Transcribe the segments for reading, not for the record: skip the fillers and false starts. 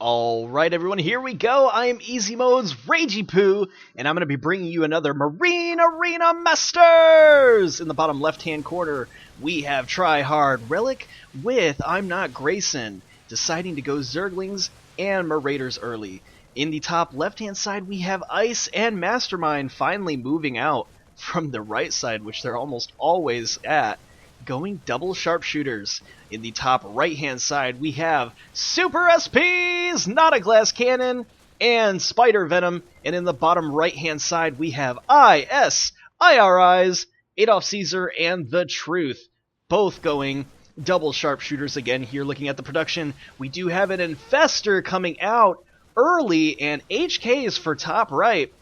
Alright everyone, here we go. I am Easy Mode's Ragey Poo, and I'm going to be bringing you another Marine Arena Masters! In the bottom left-hand corner, we have TryHrd Relic with Imnotgrayson, deciding to go Zerglings and Marauders early. In the top left-hand side, we have Ice and Mastermind finally moving out from the right side, which they're almost always at, going double sharpshooters. In the top right-hand side, we have SuprSP's NotAGlassCannon and Spidervenom. And in the bottom right-hand side, we have IsIrI's AdolfCaesar and the Truth, both going double sharpshooters again. Here, looking at the production, we do have an Infestor coming out early, and HKs for top right,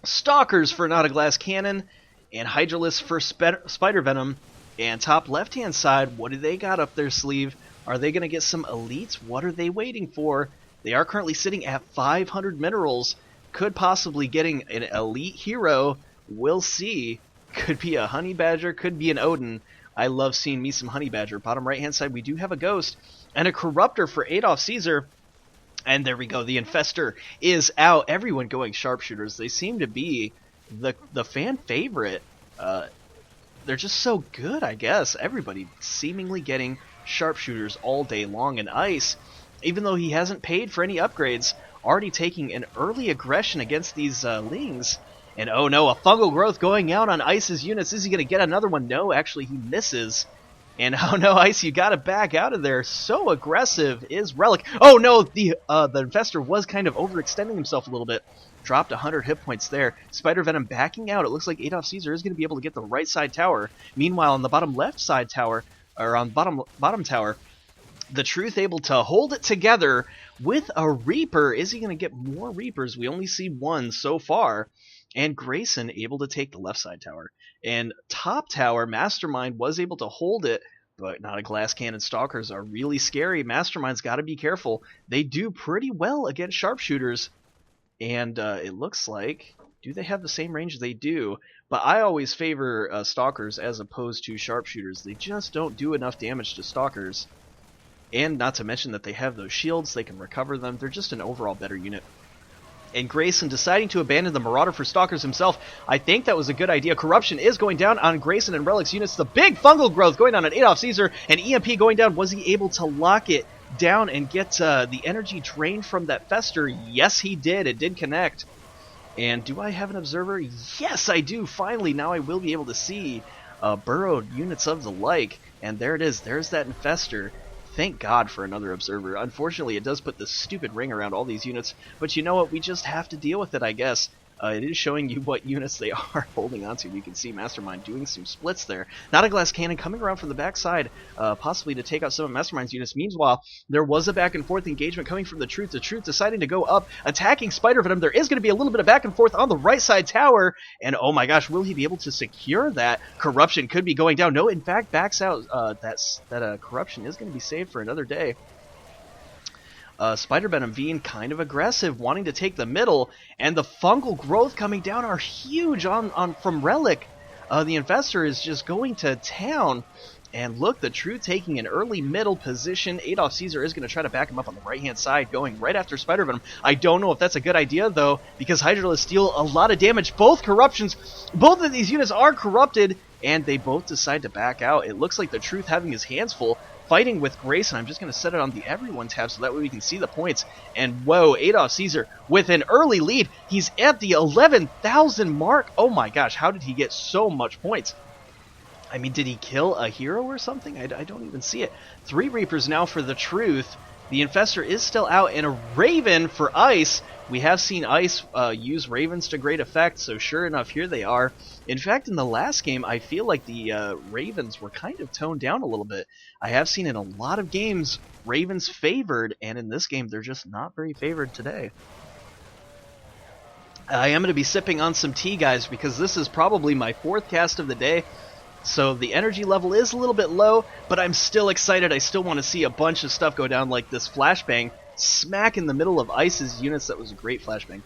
Stalkers for NotAGlassCannon, and Hydralisks for Spidervenom. And top left-hand side, what do they got up their sleeve? Are they going to get some elites? What are they waiting for? They are currently sitting at 500 minerals. Could possibly getting an elite hero. We'll see. Could be a Honey Badger, could be an Odin. I love seeing me some Honey Badger. Bottom right-hand side, we do have a Ghost and a Corruptor for AdolfCaesar. And there we go. The Infestor is out. Everyone going sharpshooters. They seem to be the fan favorite. They're just so good, I guess. Everybody seemingly getting sharpshooters all day long. And Ice, even though he hasn't paid for any upgrades, already taking an early aggression against these Lings. And oh no, a fungal growth going out on Ice's units. Is he going to get another one? No, actually he misses. And oh no, Ice, you got to back out of there. So aggressive is Relic. Oh no, the Infestor was kind of overextending himself a little bit. Dropped 100 hit points there. Spidervenom backing out. It looks like AdolfCaesar is going to be able to get the right side tower. Meanwhile, on the bottom left side tower, or on bottom tower, the Truth able to hold it together with a Reaper. Is he going to get more Reapers? We only see one so far. And Grayson able to take the left side tower. And top tower, Mastermind was able to hold it, but NotAGlassCannon Stalkers are really scary. Mastermind's got to be careful. They do pretty well against sharpshooters. And it looks like, do they have the same range? They do, but I always favor Stalkers as opposed to sharpshooters. They just don't do enough damage to Stalkers. And not to mention that they have those shields, they can recover them. They're just an overall better unit. And Grayson deciding to abandon the Marauder for Stalkers himself, I think that was a good idea. Corruption is going down on Grayson and Relic's units. The big fungal growth going on AdolfCaesar, and EMP going down. Was he able to lock it down and get the energy drained from that Fester? Yes, he did. It did connect. And do I have an Observer? Yes, I do. Finally, now I will be able to see burrowed units of the like. And there it is. There's that Infestor. Thank God for another Observer. Unfortunately, it does put this stupid ring around all these units, but you know what? We just have to deal with it, I guess. It is showing you what units they are holding onto. You can see Mastermind doing some splits there. NotAGlassCannon coming around from the backside, possibly to take out some of Mastermind's units. Meanwhile, there was a back and forth engagement coming from the Truth. The Truth deciding to go up, attacking Spidervenom. There is going to be a little bit of back and forth on the right side tower, and oh my gosh, will he be able to secure that? Corruption could be going down. No, in fact, backs out. That Corruption is going to be saved for another day. Spidervenom being kind of aggressive, wanting to take the middle, and the fungal growth coming down are huge on from Relic. The Infestor is just going to town, and look, the Truth taking an early middle position. AdolfCaesar is going to try to back him up on the right-hand side, going right after Spidervenom. I don't know if that's a good idea, though, because Hydralisks deal a lot of damage. Both of these units are corrupted, and they both decide to back out. It looks like the Truth having his hands full, fighting with Grayson. I'm just going to set it on the Everyone tab so that way we can see the points. And whoa, AdolfCaesar with an early lead. He's at the 11,000 mark. Oh my gosh, how did he get so much points? I mean, did he kill a hero or something? I don't even see it. 3 Reapers now for the Truth. The Infestor is still out, and a Raven for Ice. We have seen Ice use Ravens to great effect, so sure enough, here they are. In fact, in the last game, I feel like the Ravens were kind of toned down a little bit. I have seen in a lot of games Ravens favored, and in this game, they're just not very favored today. I am going to be sipping on some tea, guys, because this is probably my 4th cast of the day. So the energy level is a little bit low, but I'm still excited. I still want to see a bunch of stuff go down, like this flashbang smack in the middle of Ice's units. That was a great flashbang.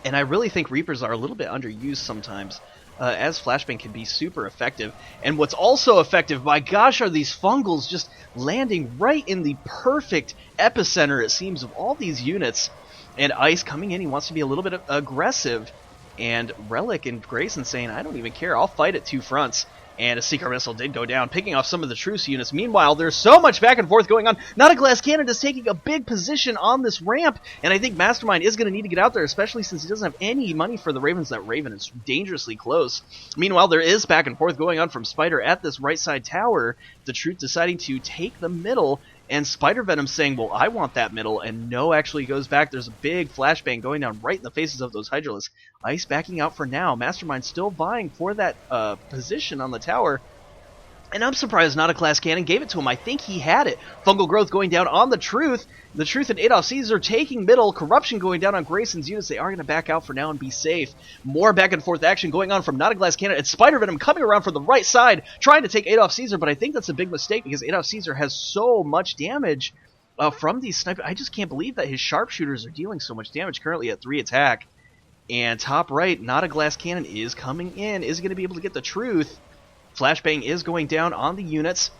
And I really think Reapers are a little bit underused sometimes. as Flashbang can be super effective. And what's also effective, my gosh, are these fungals just landing right in the perfect epicenter, it seems, of all these units. And Ice coming in, he wants to be a little bit aggressive. And Relic and Grayson saying, I don't even care, I'll fight at two fronts. And a Secret Missile did go down, picking off some of the Truce units. Meanwhile, there's so much back and forth going on. NotAGlassCannon is taking a big position on this ramp, and I think Mastermind is going to need to get out there, especially since he doesn't have any money for the Ravens. That Raven is dangerously close. Meanwhile, there is back and forth going on from Spider at this right side tower. The Truth deciding to take the middle, and Spidervenom saying, well, I want that middle, and no actually goes back. There's a big flashbang going down right in the faces of those Hydralisks. Ice backing out for now. Mastermind still vying for that position on the tower. And I'm surprised NotAGlassCannon gave it to him. I think he had it. Fungal Growth going down on the Truth. The Truth and AdolfCaesar taking middle. Corruption going down on Grayson's units. They are going to back out for now and be safe. More back and forth action going on from NotAGlassCannon. And Spidervenom coming around from the right side, trying to take AdolfCaesar, but I think that's a big mistake because AdolfCaesar has so much damage from these snipers. I just can't believe that his sharpshooters are dealing so much damage currently at 3 attack. And top right, NotAGlassCannon is coming in. Is going to be able to get the Truth. Flashbang is going down on the units.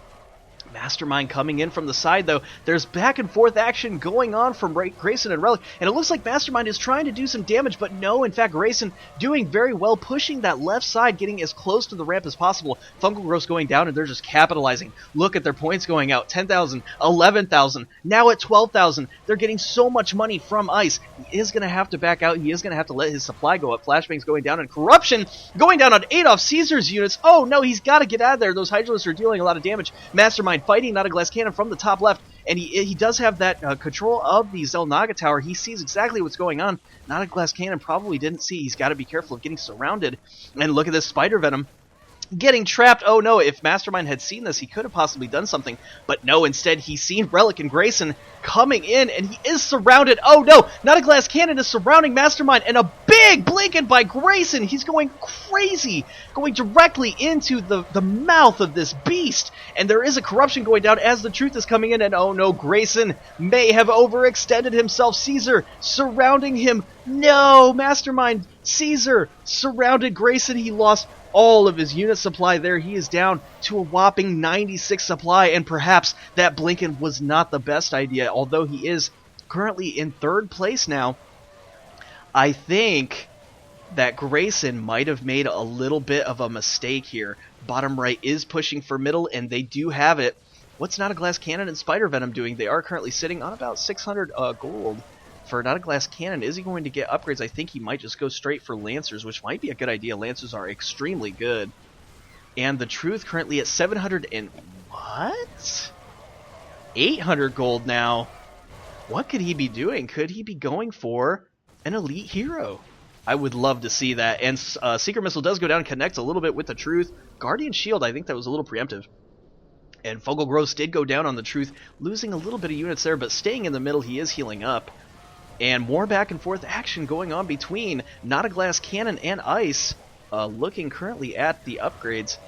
Mastermind coming in from the side, though. There's back and forth action going on from Grayson and Relic, and it looks like Mastermind is trying to do some damage, but no, in fact, Grayson doing very well, pushing that left side, getting as close to the ramp as possible. Fungal Growth going down, and they're just capitalizing. Look at their points going out. 10,000, 11,000, now at 12,000. They're getting so much money from Ice. He is going to have to back out. He is going to have to let his supply go up. Flashbang's going down, and Corruption going down on AdolfCaesar's units. Oh, no, he's got to get out of there. Those Hydralisks are dealing a lot of damage. Mastermind fighting NotAGlassCannon from the top left, and he does have that control of the Xel'Naga tower. He sees exactly what's going on. NotAGlassCannon probably didn't see. He's got to be careful of getting surrounded. And look at this Spidervenom getting trapped. Oh no, if Mastermind had seen this, he could have possibly done something. But no, instead he's seen Relic and Grayson coming in, and he is surrounded. Oh no, NotAGlassCannon is surrounding Mastermind, and a big blinking by Grayson. He's going crazy, going directly into the mouth of this beast. And there is a Corruption going down as the Truth is coming in, and oh no, Grayson may have overextended himself. Caesar surrounding him. No, Mastermind, Caesar surrounded Grayson. He lost all of his unit supply there. He is down to a whopping 96 supply, and perhaps that blinking was not the best idea, although he is currently in 3rd place now. I think that Grayson might have made a little bit of a mistake here. Bottom right is pushing for middle, and they do have it. What's NotAGlassCannon and Spidervenom doing? They are currently sitting on about 600 gold. For NotAGlassCannon, is he going to get upgrades? I think he might just go straight for Lancers, which might be a good idea. Lancers are extremely good. And the Truth currently at 700 and... what? 800 gold now. What could he be doing? Could he be going for an elite hero? I would love to see that. And Secret Missile does go down and connect a little bit with the Truth. Guardian Shield, I think that was a little preemptive. And Fungal Growth did go down on the Truth, losing a little bit of units there, but staying in the middle, he is healing up. And more back and forth action going on between NotAGlassCannon and Ice. Looking currently at the upgrades.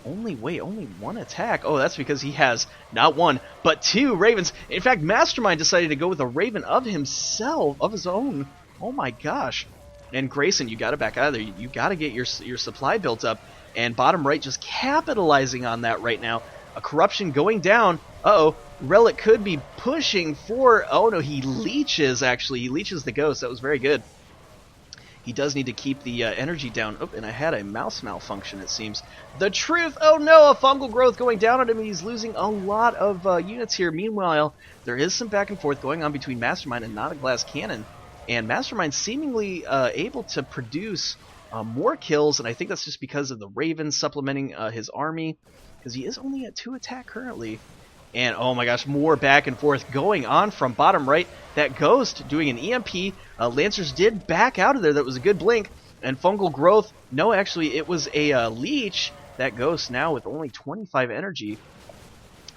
Only 1 attack. Oh, that's because he has not 1, but 2 Ravens. In fact, Mastermind decided to go with a Raven of himself, of his own. Oh my gosh. And Grayson, you got to back out of there. You got to get your supply built up. And bottom right just capitalizing on that right now. A Corruption going down. Uh-oh. Relic could be pushing for... oh no, he leeches, actually. He leeches the ghost. That was very good. He does need to keep the energy down. Oh, and I had a mouse malfunction, it seems. The Truth! Oh no, a Fungal Growth going down on him. He's losing a lot of units here. Meanwhile, there is some back and forth going on between Mastermind and NotAGlassCannon. And Mastermind seemingly able to produce more kills, and I think that's just because of the Ravens supplementing his army, because he is only at 2 attack currently. And oh my gosh, more back and forth going on from bottom right. That Ghost doing an EMP. Lancers did back out of there. That was a good blink. And Fungal Growth, no, actually, it was a Leech. That Ghost now with only 25 energy.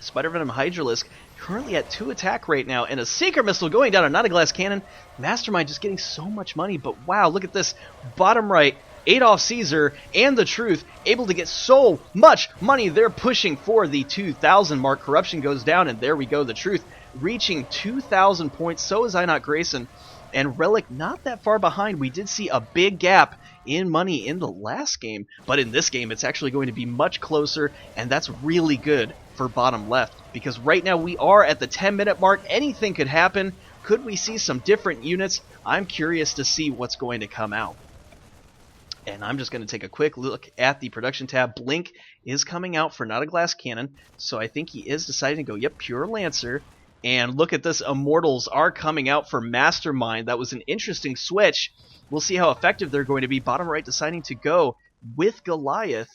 Spidervenom Hydralisk currently at 2 attack right now. And a Secret Missile going down on NotAGlassCannon. Mastermind just getting so much money. But wow, look at this. Bottom right. AdolfCaesar and the Truth able to get so much money. They're pushing for the 2,000 mark. Corruption goes down, and there we go. The Truth reaching 2,000 points. So is IsIrI, and Relic not that far behind. We did see a big gap in money in the last game, but in this game it's actually going to be much closer, and that's really good for bottom left, because right now we are at the 10-minute mark. Anything could happen. Could we see some different units? I'm curious to see what's going to come out. And I'm just going to take a quick look at the production tab. Blink is coming out for NotAGlassCannon, so I think he is deciding to go, yep, Pure Lancer. And look at this, Immortals are coming out for Mastermind. That was an interesting switch. We'll see how effective they're going to be. Bottom right deciding to go with Goliath.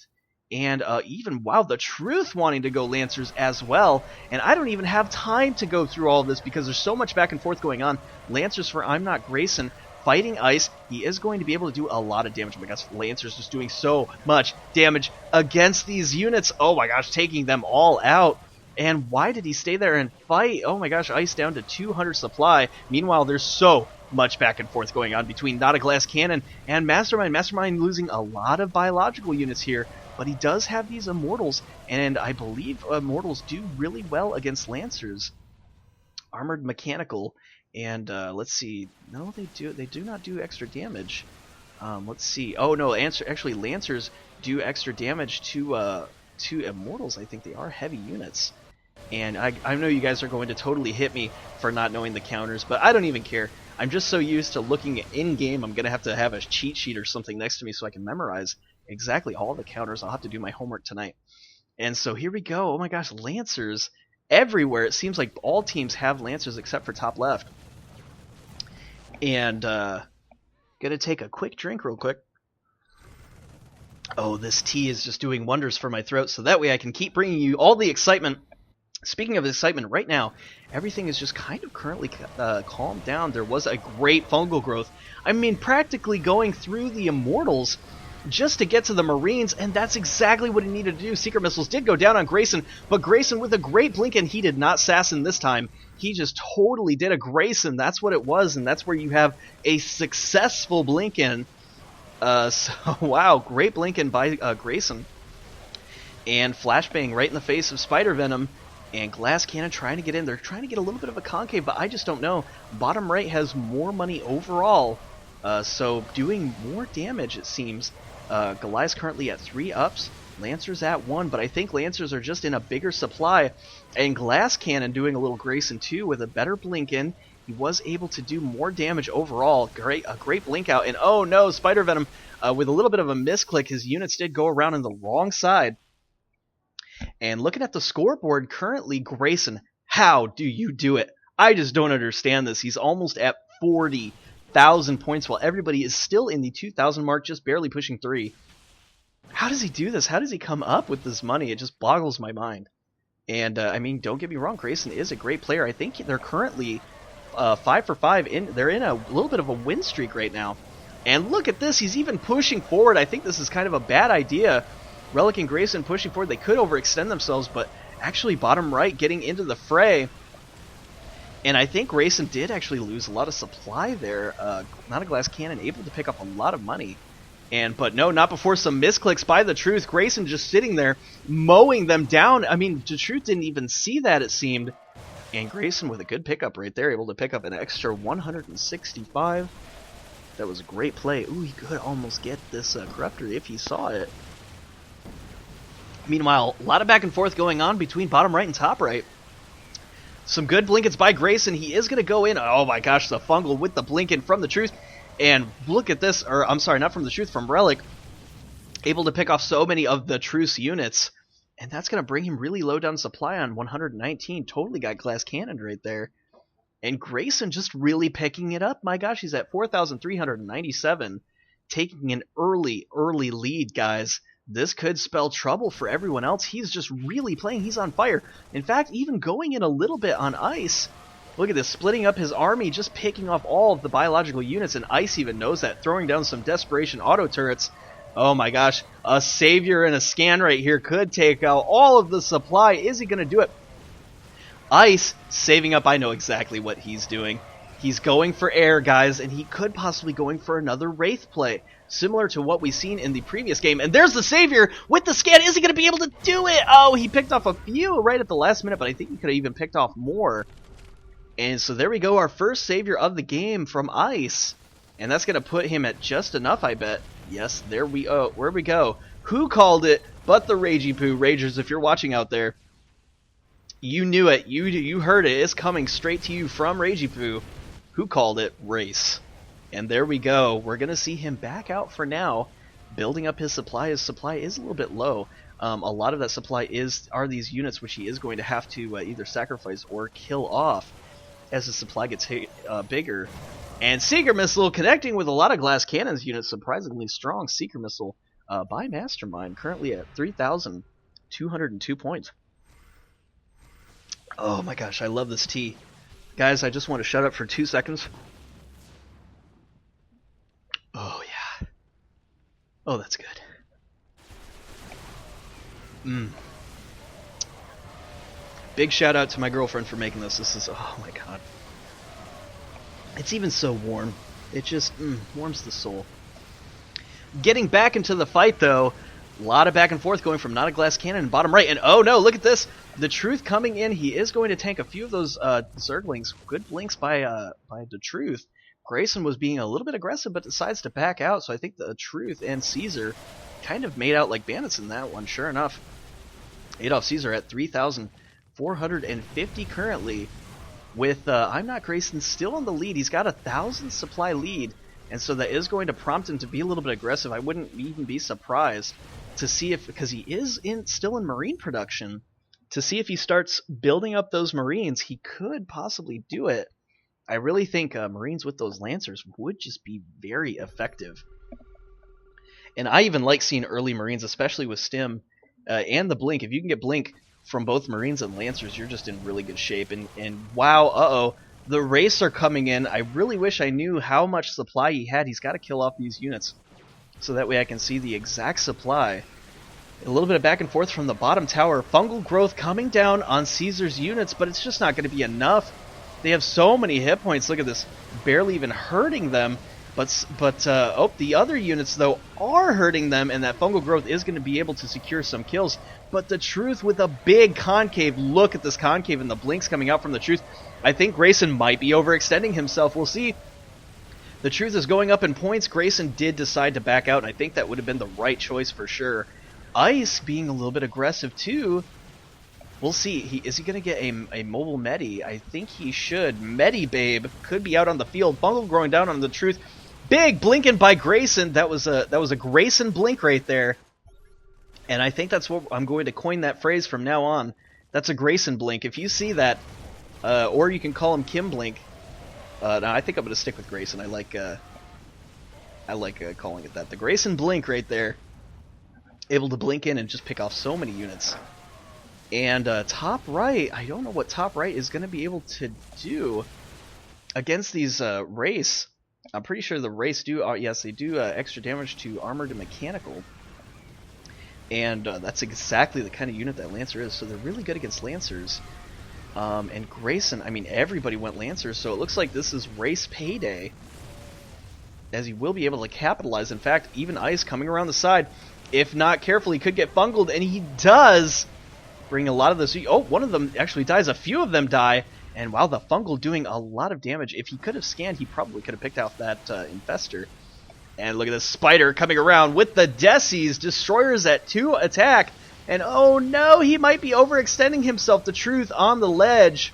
And even, wow, the Truth wanting to go Lancers as well. And I don't even have time to go through all of this because there's so much back and forth going on. Lancers for Imnotgrayson fighting Ice. He is going to be able to do a lot of damage. Oh my gosh, Lancers just doing so much damage against these units. Oh my gosh, taking them all out. And why did he stay there and fight? Oh my gosh, Ice down to 200 supply. Meanwhile, there's so much back and forth going on between NotAGlassCannon and Mastermind. Mastermind losing a lot of biological units here, but he does have these Immortals, and I believe Immortals do really well against Lancers. Armored Mechanical, and let's see. No, they do not do extra damage. Let's see. Oh no, actually Lancers do extra damage to Immortals. I think they are heavy units. And I know you guys are going to totally hit me for not knowing the counters, but I don't even care. I'm just so used to looking in-game, I'm going to have a cheat sheet or something next to me so I can memorize exactly all the counters. I'll have to do my homework tonight. And so here we go. Oh my gosh, Lancers everywhere. It seems like all teams have Lancers except for top left. And gonna take a quick drink real quick. Oh, this tea is just doing wonders for my throat, so that way I can keep bringing you all the excitement. Speaking of excitement, right now, everything is just kind of currently calmed down. There was a great fungal growth. I mean, practically going through the Immortals just to get to the Marines, and that's exactly what he needed to do. Secret Missiles did go down on Grayson, but Grayson with a great blink, and he did not Assassin this time. He just totally did a Grayson. That's what it was, and that's where you have a successful blink-in. So, wow, great blink-in by Grayson. And Flashbang right in the face of Spidervenom. And Glass Cannon trying to get in. They're trying to get a little bit of a concave, but I just don't know. Bottom right has more money overall, so doing more damage, it seems. Goliath's currently at 3 ups. Lancers at 1, but I think Lancers are just in a bigger supply. And Glass Cannon doing a little Grayson too with a better blink in. He was able to do more damage overall. A great blink out. And oh no, Spidervenom with a little bit of a misclick. His units did go around on the wrong side. And looking at the scoreboard currently, Grayson, how do you do it? I just don't understand this. He's almost at 40,000 points while everybody is still in the 2,000 mark, just barely pushing 3. How does he do this? How does he come up with this money? It just boggles my mind. And, I mean, don't get me wrong, Grayson is a great player. I think they're currently 5 for 5. They're in a little bit of a win streak right now. And look at this. He's even pushing forward. I think this is kind of a bad idea. Relic and Grayson pushing forward. They could overextend themselves, but actually bottom right getting into the fray. And I think Grayson did actually lose a lot of supply there. NotAGlassCannon able to pick up a lot of money. But no, not before some misclicks by the Truth. Grayson just sitting there mowing them down. I mean, the Truth didn't even see that, it seemed. And Grayson with a good pickup right there, able to pick up an extra 165. That was a great play. Ooh, he could almost get this Corruptor if he saw it. Meanwhile, a lot of back and forth going on between bottom right and top right. Some good blinkins by Grayson. He is going to go in. Oh my gosh, the fungal with the blinkin from the Truth. And look at this, or I'm sorry, not from the Truth, from Relic. Able to pick off so many of the Truth's units. And that's going to bring him really low down supply on 119. Totally got Glass Cannon right there. And Grayson just really picking it up. My gosh, he's at 4,397. Taking an early lead, guys. This could spell trouble for everyone else. He's just really playing. He's on fire. In fact, even going in a little bit on Ice. Look at this, splitting up his army, just picking off all of the biological units, and Ice even knows that, throwing down some Desperation auto turrets. Oh my gosh, a Savior and a Scan right here could take out all of the supply. Is he going to do it? Ice saving up. I know exactly what he's doing. He's going for air, guys, and he could possibly going for another Wraith play, similar to what we've seen in the previous game. And there's the Savior with the Scan. Is he going to be able to do it? Oh, he picked off a few right at the last minute, but I think he could have even picked off more. And so there we go, our first Savior of the game from Ice. And that's going to put him at just enough, I bet. Yes, there we where we go. Who called it but the Ragey Poo? Ragers, if you're watching out there, you knew it. You heard it. It's coming straight to you from Ragey Poo. Who called it? Race. And there we go. We're going to see him back out for now, building up his supply. His supply is a little bit low. A lot of that supply are these units which he is going to have to either sacrifice or kill off as his supply gets bigger. And Seeker Missile connecting with a lot of Glass Cannon's units, surprisingly strong. Seeker Missile by Mastermind, currently at 3,202 points. Oh my gosh, I love this tea. Guys, I just want to shut up for 2 seconds. Oh yeah. Oh, that's good. Big shout out to my girlfriend for making this. This is, oh my god. It's even so warm. It just warms the soul. Getting back into the fight, though, a lot of back and forth going from NotAGlassCannon bottom right. And oh no, look at this. The Truth coming in. He is going to tank a few of those Zerglings. Good blinks by the Truth. Grayson was being a little bit aggressive, but decides to back out. So I think the Truth and Caesar kind of made out like bandits in that one. Sure enough, AdolfCaesar at 3,450 currently, with Imnotgrayson still in the lead. He's got 1,000 supply lead, and so that is going to prompt him to be a little bit aggressive. I wouldn't even be surprised to see if, because he is still in Marine production, to see if he starts building up those Marines. He could possibly do it. I really think Marines with those Lancers would just be very effective. And I even like seeing early Marines, especially with Stim and the Blink. If you can get Blink from both Marines and Lancers, you're just in really good shape. And wow, the Race are coming in. I really wish I knew how much supply he had. He's got to kill off these units so that way I can see the exact supply. A little bit of back and forth from the bottom tower. Fungal growth coming down on Caesar's units, but it's just not going to be enough. They have so many hit points. Look at this, barely even hurting them. But the other units, though, are hurting them, and that fungal growth is going to be able to secure some kills. But the Truth with a big concave. Look at this concave and the blinks coming out from the Truth. I think Grayson might be overextending himself. We'll see. The Truth is going up in points. Grayson did decide to back out, and I think that would have been the right choice for sure. Ice being a little bit aggressive, too. We'll see. Is he going to get a mobile Medi? I think he should. Medi Babe could be out on the field. Fungal growing down on the Truth. Big blinking by Grayson. That was a Grayson blink right there. And I think that's what I'm going to coin that phrase from now on. That's a Grayson blink. If you see that, or you can call him Kim blink. No, I think I'm going to stick with Grayson. I like calling it that. The Grayson blink right there. Able to blink in and just pick off so many units. And top right, I don't know what top right is going to be able to do against these Race. I'm pretty sure the Race do, yes, they do extra damage to armored and mechanical. And that's exactly the kind of unit that Lancer is, so they're really good against Lancers. And Grayson, I mean, everybody went Lancers, so it looks like this is Race payday, as he will be able to capitalize. In fact, even Ice coming around the side, if not careful, he could get fungled, and he does bring a lot of this. Oh, one of them actually dies, a few of them die. And wow, the fungal doing a lot of damage. If he could have scanned, he probably could have picked out that infestor. And look at this Spider coming around with the Decies. Destroyers at 2 attack. And oh no, he might be overextending himself. The Truth on the ledge.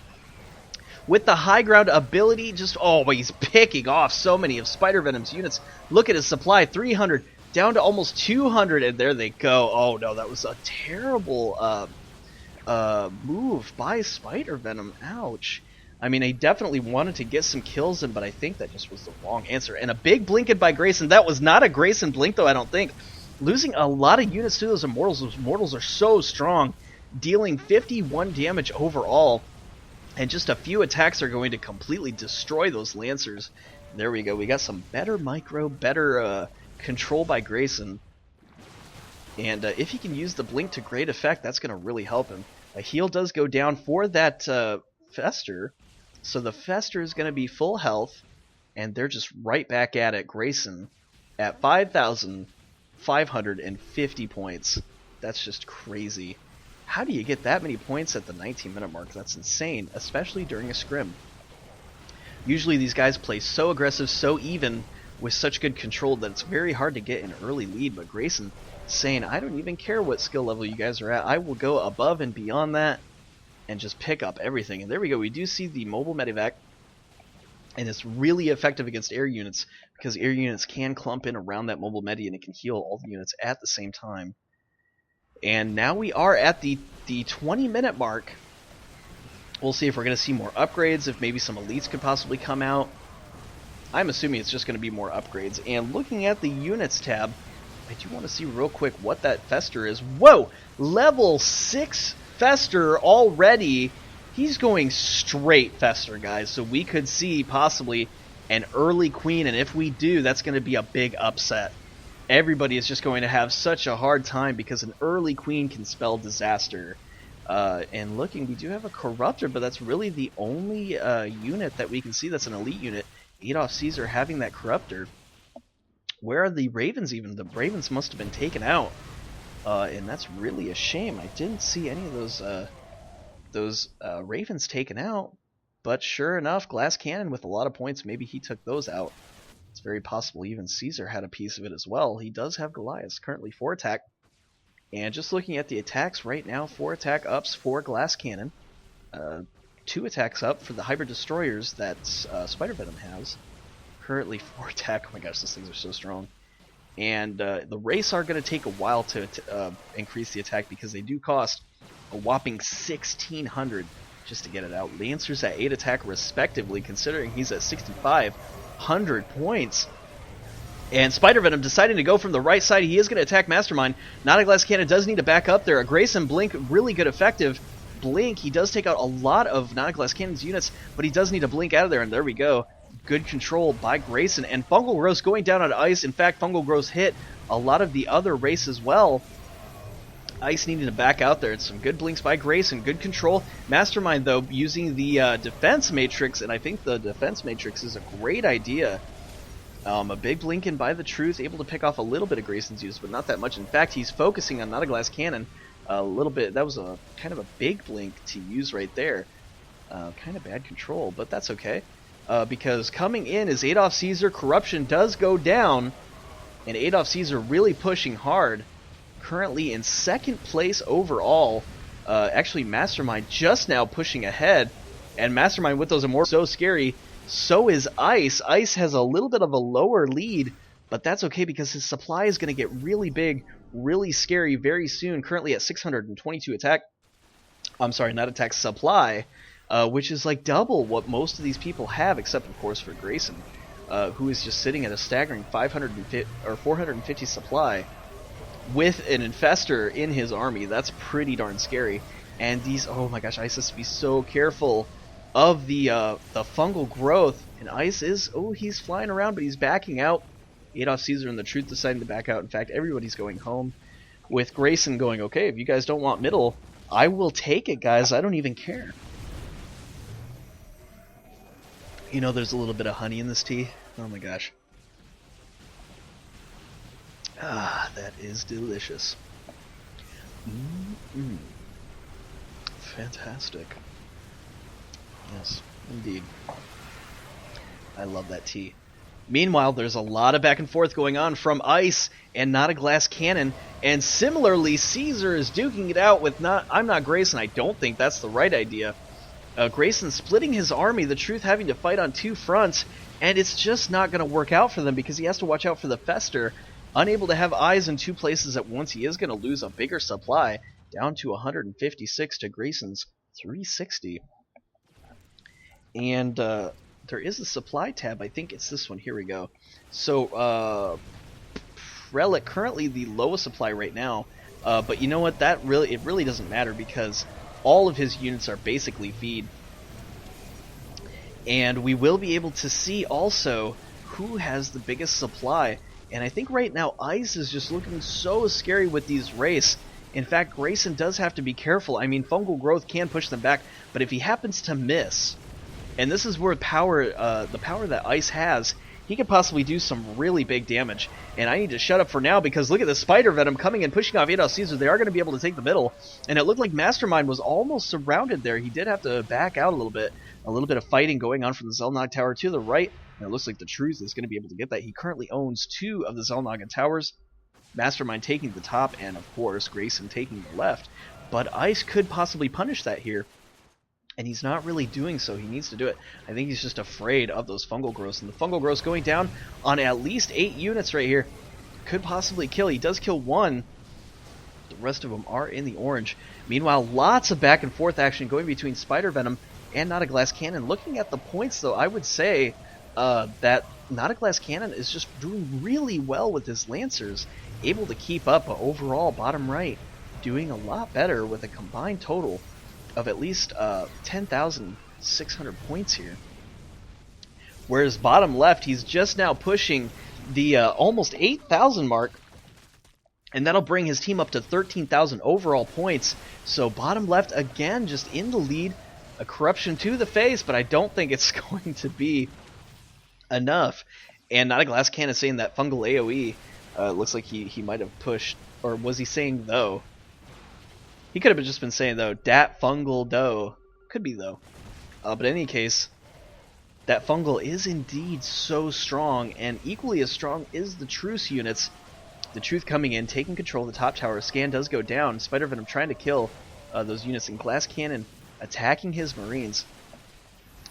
With the high ground ability, just, oh, he's picking off so many of Spidervenom's units. Look at his supply, 300 down to almost 200. And there they go. Oh no, that was a terrible move by Spidervenom. Ouch. I mean, I definitely wanted to get some kills in, but I think that just was the wrong answer. And a big blinking by Grayson. That was not a Grayson blink, though, I don't think. Losing a lot of units to those Immortals. Those Immortals are so strong, dealing 51 damage overall. And just a few attacks are going to completely destroy those Lancers. There we go. We got some better micro, better control by Grayson. And if he can use the blink to great effect, that's going to really help him. A heal does go down for that Fester. So the Fester is going to be full health. And they're just right back at it. Grayson at 5,550 points. That's just crazy. How do you get that many points at the 19-minute mark? That's insane, especially during a scrim. Usually these guys play so aggressive, so even, with such good control that it's very hard to get an early lead. But Grayson saying, I don't even care what skill level you guys are at. I will go above and beyond that and just pick up everything. And there we go. We do see the mobile medevac. And it's really effective against air units because air units can clump in around that mobile medi and it can heal all the units at the same time. And now we are at the 20-minute mark. We'll see if we're going to see more upgrades, if maybe some elites could possibly come out. I'm assuming it's just going to be more upgrades. And looking at the units tab, I do want to see real quick what that Fester is. Whoa! Level 6 Fester already. He's going straight Fester, guys. So we could see possibly an early Queen. And if we do, that's going to be a big upset. Everybody is just going to have such a hard time because an early Queen can spell disaster. And looking, we do have a Corruptor, but that's really the only unit that we can see that's an elite unit. AdolfCaesar having that Corruptor. Where are the Ravens even? The Ravens must have been taken out. And that's really a shame. I didn't see any of those Ravens taken out. But sure enough, AdolfCaesar with a lot of points, maybe he took those out. It's very possible even Caesar had a piece of it as well. He does have Goliath, currently 4 attack. And just looking at the attacks right now, 4 attack ups for AdolfCaesar. 2 attacks up for the Hybrid Destroyers that Spidervenom has. Currently 4 attack. Oh my gosh, those things are so strong. And the race are going to take a while to increase the attack because they do cost a whopping 1,600 just to get it out. Lancers at 8 attack respectively, considering he's at 6,500 points. And Spidervenom deciding to go from the right side. He is going to attack Mastermind. NotAGlassCannon does need to back up there. A Grayson Blink, really good effective. Blink, he does take out a lot of NotAGlassCannon's units, but he does need to blink out of there, and there we go. Good control by Grayson. And Fungal Growth going down on ice. In fact, Fungal Growth hit a lot of the other race as well. Ice needing to back out there. It's some good blinks by Grayson. Good control. Mastermind, though, using the defense matrix, and I think the defense matrix is a great idea. A big blink in by the Truth, able to pick off a little bit of Grayson's use, but not that much. In fact, he's focusing on NotAGlassCannon a little bit. That was a kind of a big blink to use right there. Kind of bad control, but that's okay. Because coming in is AdolfCaesar. Corruption does go down, and AdolfCaesar really pushing hard. Currently in 2nd place overall. Actually, Mastermind just now pushing ahead, and Mastermind with those Immortals so scary. So is Ice. Ice has a little bit of a lower lead, but that's okay because his supply is going to get really big, really scary very soon. Currently at 622 attack. I'm sorry, not attack, supply, which is like double what most of these people have, except of course for Grayson, who is just sitting at a staggering 450 supply with an Infestor in his army. That's pretty darn scary. And these, oh my gosh, Ice has to be so careful of the fungal growth. And Ice is, oh, he's flying around, but he's backing out. AdolfCaesar and the Truth deciding to back out. In fact, everybody's going home, with Grayson going, okay, if you guys don't want middle, I will take it, guys. I don't even care. You know, there's a little bit of honey in this tea. Oh my gosh. Ah, that is delicious. Fantastic. Yes, indeed. I love that tea. Meanwhile, there's a lot of back and forth going on from Ice and NotAGlassCannon, and similarly, Caesar is duking it out with I'm not Grayson. I don't think that's the right idea. Grayson splitting his army, the Truth having to fight on 2 fronts, and it's just not going to work out for them because he has to watch out for the Fester. Unable to have eyes in 2 places at once, he is going to lose a bigger supply, down to 156 to Grayson's 360. And there is a supply tab. I think it's this one. Here we go. So Relic currently the lowest supply right now, but you know what? It really doesn't matter because all of his units are basically feed. And we will be able to see also who has the biggest supply. And I think right now Ice is just looking so scary with these race. In fact, Grayson does have to be careful. I mean, fungal growth can push them back, but if he happens to miss, and this is where the power that Ice has, he could possibly do some really big damage. And I need to shut up for now because look at the Spidervenom coming and pushing off AdolfCaesar. They are going to be able to take the middle. And it looked like Mastermind was almost surrounded there. He did have to back out a little bit. A little bit of fighting going on from the Xel'Naga Tower to the right, and it looks like the Truth is going to be able to get that. He currently owns 2 of the Xel'Naga Towers, Mastermind taking the top, and of course Grayson taking the left. But Ice could possibly punish that here, and he's not really doing so. He needs to do it. I think he's just afraid of those fungal growths, and the fungal growths going down on at least 8 units right here. Could possibly kill. He does kill 1. The rest of them are in the orange. Meanwhile, lots of back and forth action going between Spidervenom and NotAGlassCannon. Looking at the points, though, I would say that NotAGlassCannon is just doing really well with his Lancers, able to keep up. Overall, bottom right, doing a lot better with a combined total of at least 10,600 points here. Whereas bottom left, he's just now pushing the almost 8,000 mark, and that'll bring his team up to 13,000 overall points. So bottom left, again, just in the lead. A corruption to the face, but I don't think it's going to be enough. And NotAGlassCannon saying that fungal AoE looks like he might have pushed, or was he saying though? He could have just been saying though, dat fungal dough. Could be though. But in any case, that fungal is indeed so strong, and equally as strong is the Truce units. The Truth coming in, taking control of the top tower. Scan does go down. Spidervenom trying to kill those units, and GlassCannon attacking his Marines.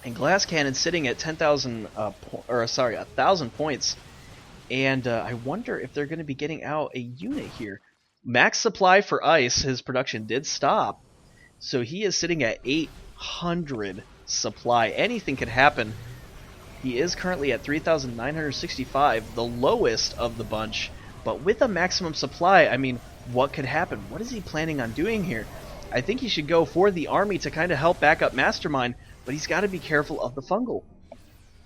And GlassCannon sitting at 1,000 points. And I wonder if they're going to be getting out a unit here. Max supply for Ice, his production did stop. So he is sitting at 800 supply. Anything could happen. He is currently at 3,965, the lowest of the bunch. But with a maximum supply, I mean, what could happen? What is he planning on doing here? I think he should go for the army to kind of help back up Mastermind, but he's got to be careful of the fungal.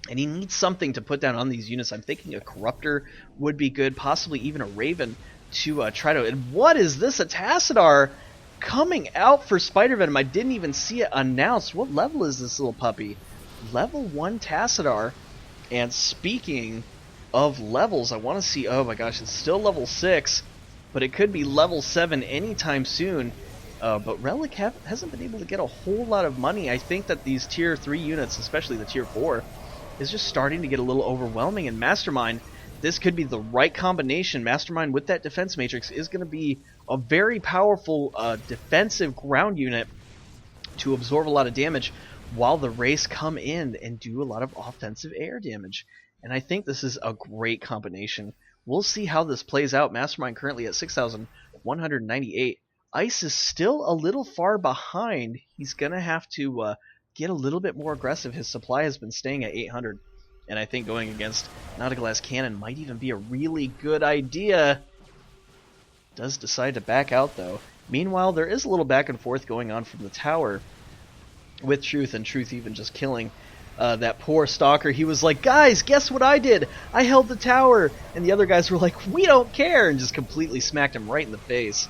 And he needs something to put down on these units. I'm thinking a Corruptor would be good, possibly even a Raven to try to... And what is this? A Tassadar coming out for Spidervenom. I didn't even see it announced. What level is this little puppy? Level 1 Tassadar. And speaking of levels, I want to see... Oh my gosh, it's still level 6, but it could be level 7 anytime soon. But Relic hasn't been able to get a whole lot of money. I think that these tier 3 units, especially the tier 4, is just starting to get a little overwhelming. And Mastermind, this could be the right combination. Mastermind with that defense matrix is going to be a very powerful defensive ground unit to absorb a lot of damage, while the Wraiths come in and do a lot of offensive air damage. And I think this is a great combination. We'll see how this plays out. Mastermind currently at 6,198. Ice is still a little far behind. He's going to have to get a little bit more aggressive. His supply has been staying at 800. And I think going against NotAGlassCannon might even be a really good idea. Does decide to back out though. Meanwhile, there is a little back and forth going on from the tower with Truth, and Truth even just killing that poor Stalker. He was like, guys, guess what I did? I held the tower. And the other guys were like, we don't care, and just completely smacked him right in the face.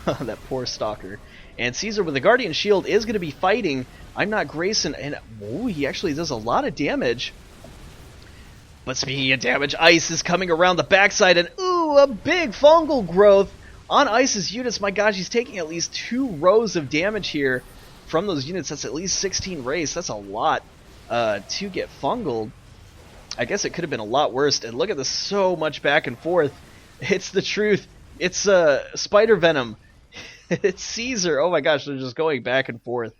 That poor Stalker. And Caesar with the Guardian Shield is going to be fighting Imnotgrayson, and oh, he actually does a lot of damage. But speaking of damage, Ice is coming around the backside, and ooh, a big fungal growth on Ice's units. My gosh, he's taking at least 2 rows of damage here from those units. That's at least 16 Wraiths. That's a lot to get fungaled. I guess it could have been a lot worse. And look at this, so much back and forth. It's the Truth. It's Spidervenom. It's Caesar. Oh my gosh, they're just going back and forth.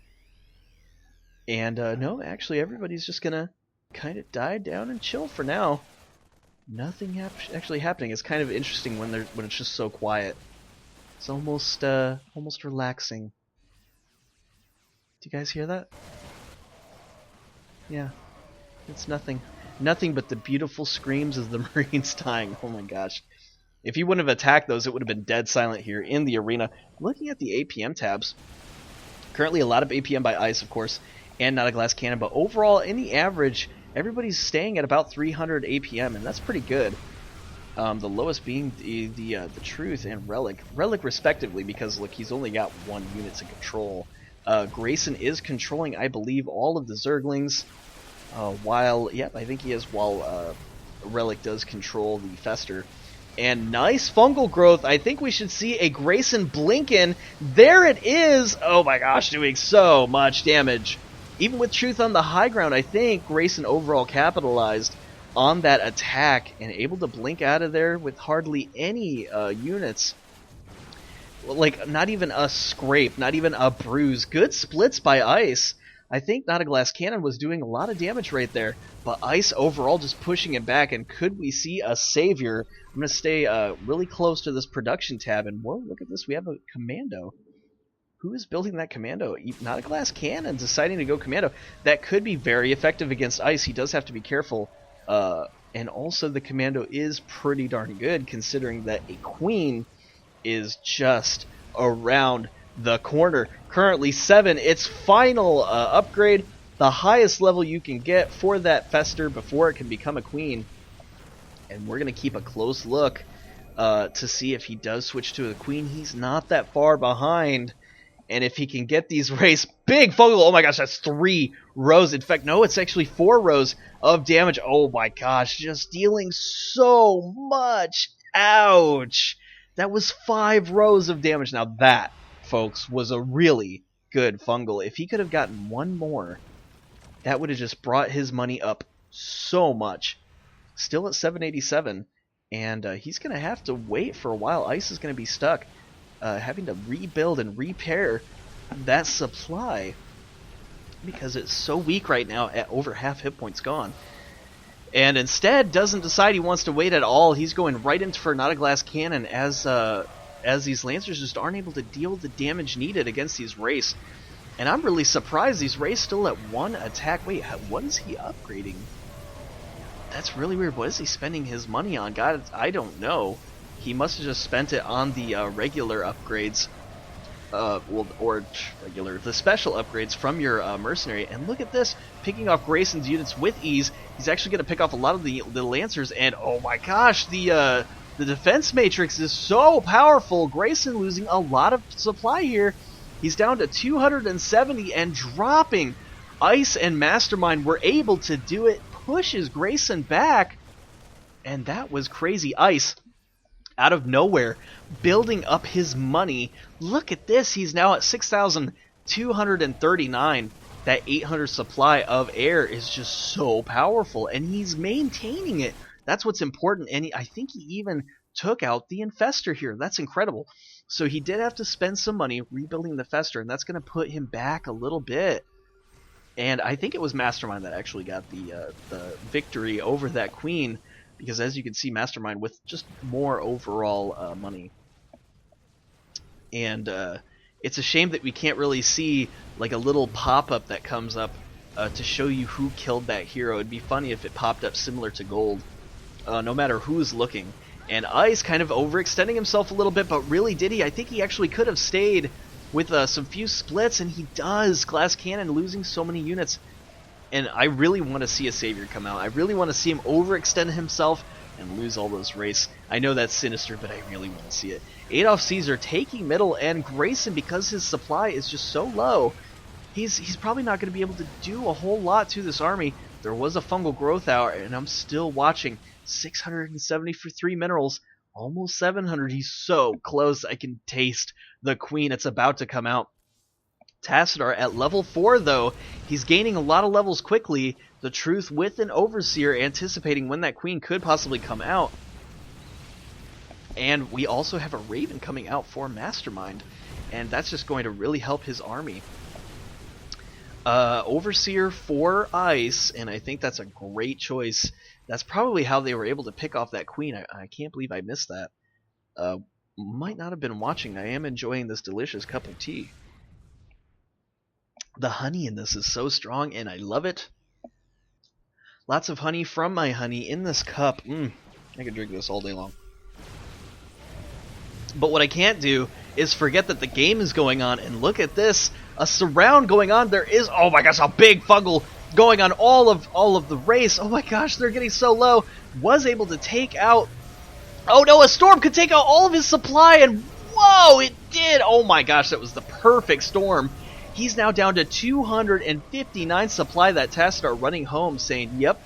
And no, actually everybody's just gonna kind of die down and chill for now. Nothing actually happening. It's kind of interesting when it's just so quiet. It's almost relaxing. Do you guys hear that? Yeah, it's nothing but the beautiful screams of the Marines dying. Oh my gosh. If he wouldn't have attacked those, it would have been dead silent here in the arena. Looking at the APM tabs, currently a lot of APM by Ice, of course, and NotAGlassCannon, but overall, in the average, everybody's staying at about 300 APM, and that's pretty good. The lowest being the Truth and Relic respectively, because look, he's only got 1 unit to control. Grayson is controlling, I believe, all of the Zerglings, while Relic does control the Fester. And nice fungal growth. I think we should see a Grayson Blinken. There it is. Oh my gosh, doing so much damage even with Truth on the high ground, I think Grayson overall capitalized on that attack and able to blink out of there with hardly any units. Like, not even a scrape, not even a bruise. Good splits by Ice. I think NotAGlassCannon was doing a lot of damage right there, but Ice overall just pushing it back, and could we see a savior? I'm going to stay really close to this production tab, and whoa, look at this, we have a commando. Who is building that commando? NotAGlassCannon deciding to go commando. That could be very effective against Ice. He does have to be careful. And also the commando is pretty darn good, considering that a queen is just around the corner. Currently 7, its final upgrade, the highest level you can get for that Fester before it can become a queen. And we're going to keep a close look to see if he does switch to a queen. He's not that far behind. And if he can get these race, big fungal, oh my gosh, that's 3 rows. In fact, no, it's actually 4 rows of damage. Oh my gosh, just dealing so much. Ouch. That was 5 rows of damage. Now that, folks, was a really good fungal. If he could have gotten 1 more, that would have just brought his money up so much. Still at 787, and he's going to have to wait for a while. Ice is going to be stuck, having to rebuild and repair that supply because it's so weak right now at over half hit points gone. And instead doesn't decide he wants to wait at all. He's going right into for NotAGlassCannon as these Lancers just aren't able to deal the damage needed against these Wraiths. And I'm really surprised these Wraiths still at 1 attack. Wait, what is he upgrading? That's really weird. What is he spending his money on? God, I don't know. He must have just spent it on the regular upgrades. The special upgrades from your mercenary. And look at this, picking off Grayson's units with ease. He's actually going to pick off a lot of the Lancers, and oh my gosh, the defense matrix is so powerful. Grayson losing a lot of supply here. He's down to 270 and dropping. Ice and Mastermind were able to do it, pushes Grayson back, and that was crazy. Ice, out of nowhere, building up his money. Look at this, he's now at 6,239. That 800 supply of air is just so powerful, and he's maintaining it. That's what's important, and I think he even took out the Infestor here. That's incredible. So he did have to spend some money rebuilding the Fester, and that's going to put him back a little bit. And I think it was Mastermind that actually got the victory over that Queen, because as you can see, Mastermind with just more overall money. And it's a shame that we can't really see like a little pop-up that comes up to show you who killed that hero. It'd be funny if it popped up similar to gold, no matter who's looking. And Ice kind of overextending himself a little bit, but really did he? I think he actually could have stayed with some few splits, and he does. NotAGlassCannon losing so many units. And I really want to see a Savior come out. I really want to see him overextend himself and lose all those Wraiths. I know that's sinister, but I really want to see it. AdolfCaesar taking middle, and Grayson, because his supply is just so low, he's probably not going to be able to do a whole lot to this army. There was a fungal growth hour, and I'm still watching. 670 for 3 minerals, almost 700. He's so close. I can taste the Queen. It's about to come out. TryHrd at level 4, though. He's gaining a lot of levels quickly. The Truth with an Overseer, anticipating when that Queen could possibly come out. And we also have a Raven coming out for Mastermind, and that's just going to really help his army. Overseer for Ice, and I think that's a great choice. That's probably how they were able to pick off that Queen. I can't believe I missed that. Might not have been watching. I am enjoying this delicious cup of tea. The honey in this is so strong, and I love it. Lots of honey from my honey in this cup. I could drink this all day long. But what I can't do is forget that the game is going on, and look at this. A surround going on. There is, oh my gosh, a big fungal going on all of the race. Oh my gosh, they're getting so low. Was able to take out, oh no, a storm could take out all of his supply, and whoa, it did. Oh my gosh, that was the perfect storm. He's now down to 259 supply. That TryHrd running home saying, yep,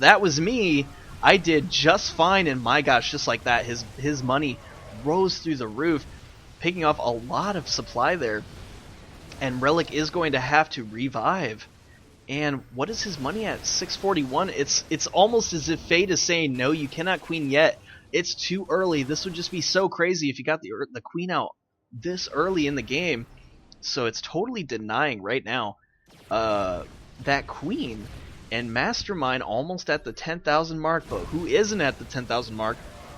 that was me. I did just fine, and my gosh, just like that, his money rose through the roof, picking off a lot of supply there. And Relic is going to have to revive. And what is his money at? 641. It's almost as if fate is saying, no, you cannot queen yet. It's too early. This would just be so crazy if you got the queen out this early in the game. So it's totally denying right now that queen. And Mastermind almost at the 10,000 mark, but who isn't at the 10,000 mark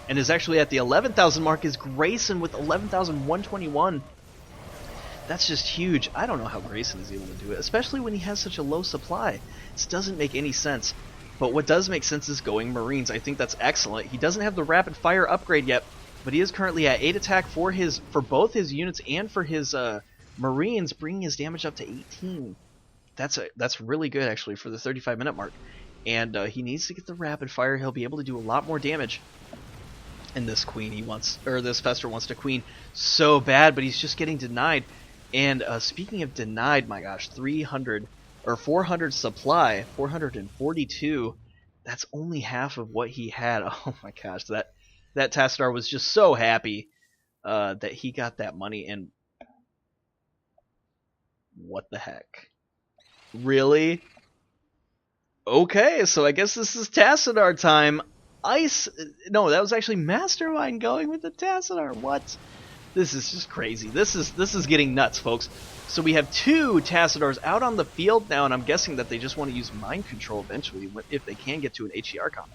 and is actually at the 11,000 mark is Grayson with 11,121. That's just huge. I don't know how Grayson is able to do it, especially when he has such a low supply. This doesn't make any sense. But what does make sense is going Marines. I think that's excellent. He doesn't have the rapid fire upgrade yet, but he is currently at 8 attack for both his units and for his Marines, bringing his damage up to 18. That's really good actually for the 35-minute mark. And he needs to get the rapid fire. He'll be able to do a lot more damage. And this queen this Fester wants to queen so bad, but he's just getting denied. And speaking of denied, my gosh, 400 supply, 442. That's only half of what he had. Oh my gosh, that Tassadar was just so happy that he got that money. And what the heck? Really? Okay, so I guess this is Tassadar time. No, that was actually Mastermind going with the Tassadar. What? This is just crazy. This is getting nuts, folks. So we have 2 Tassadars out on the field now, and I'm guessing that they just want to use mind control eventually if they can get to an HER combat.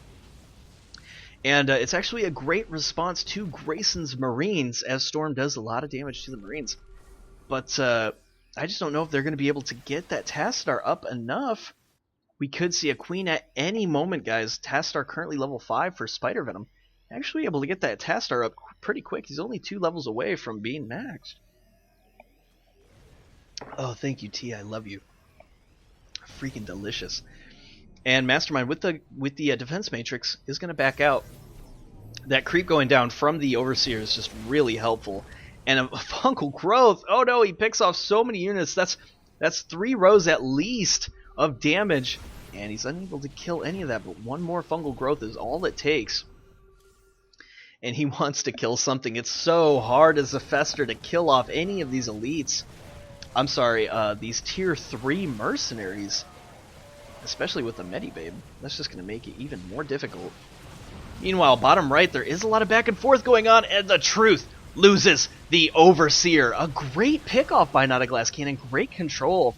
And it's actually a great response to Grayson's Marines, as Storm does a lot of damage to the Marines. But I just don't know if they're going to be able to get that Tassadar up enough. We could see a queen at any moment, guys. Tassadar currently level 5 for Spidervenom. Actually able to get that Tassadar up pretty quick. He's only 2 levels away from being maxed. Oh, thank you, T. I love you. Freaking delicious. And Mastermind with the defense matrix is going to back out. That creep going down from the Overseer is just really helpful. And a fungal growth. Oh no, he picks off so many units. That's 3 rows at least of damage. And he's unable to kill any of that, but 1 more fungal growth is all it takes. And he wants to kill something. It's so hard as a Fester to kill off any of these elites. I'm sorry, these tier 3 mercenaries. Especially with the Medibabe. That's just going to make it even more difficult. Meanwhile, bottom right, there is a lot of back and forth going on, and the Truth loses the Overseer. A great pickoff by NotAGlassCannon. Great control.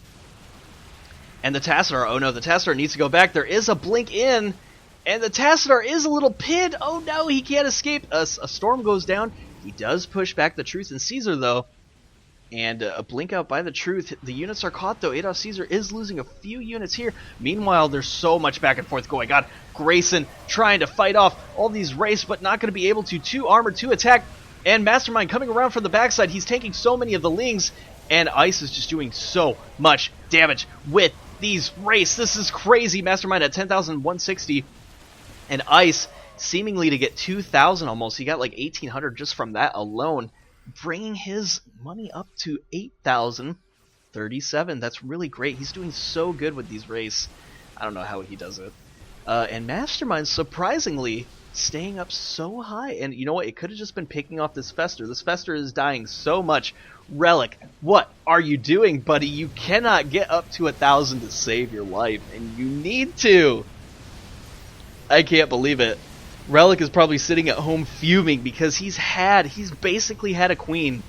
And the Tassadar, oh no, the Tassadar needs to go back. There is a blink in, and the Tassadar is a little pinned. Oh no, he can't escape. A storm goes down. He does push back the Truth and Caesar, though. And a blink out by the Truth. The units are caught, though. AdolfCaesar is losing a few units here. Meanwhile, there's so much back and forth going on. Grayson trying to fight off all these wraiths, but not going to be able to. 2 armor, 2 attack. And Mastermind coming around from the backside. He's taking so many of the lings. And Ice is just doing so much damage with these wraiths. This is crazy. Mastermind at 10,160. And Ice seemingly to get 2,000 almost. He got like 1,800 just from that alone. Bringing his money up to 8,037. That's really great. He's doing so good with these wraiths. I don't know how he does it. And Mastermind, surprisingly, staying up so high. And you know what? It could have just been picking off this Fester. This Fester is dying so much. Relic, what are you doing, buddy? You cannot get up to 1,000 to save your life. And you need to. I can't believe it. Relic is probably sitting at home fuming because he's basically had a queen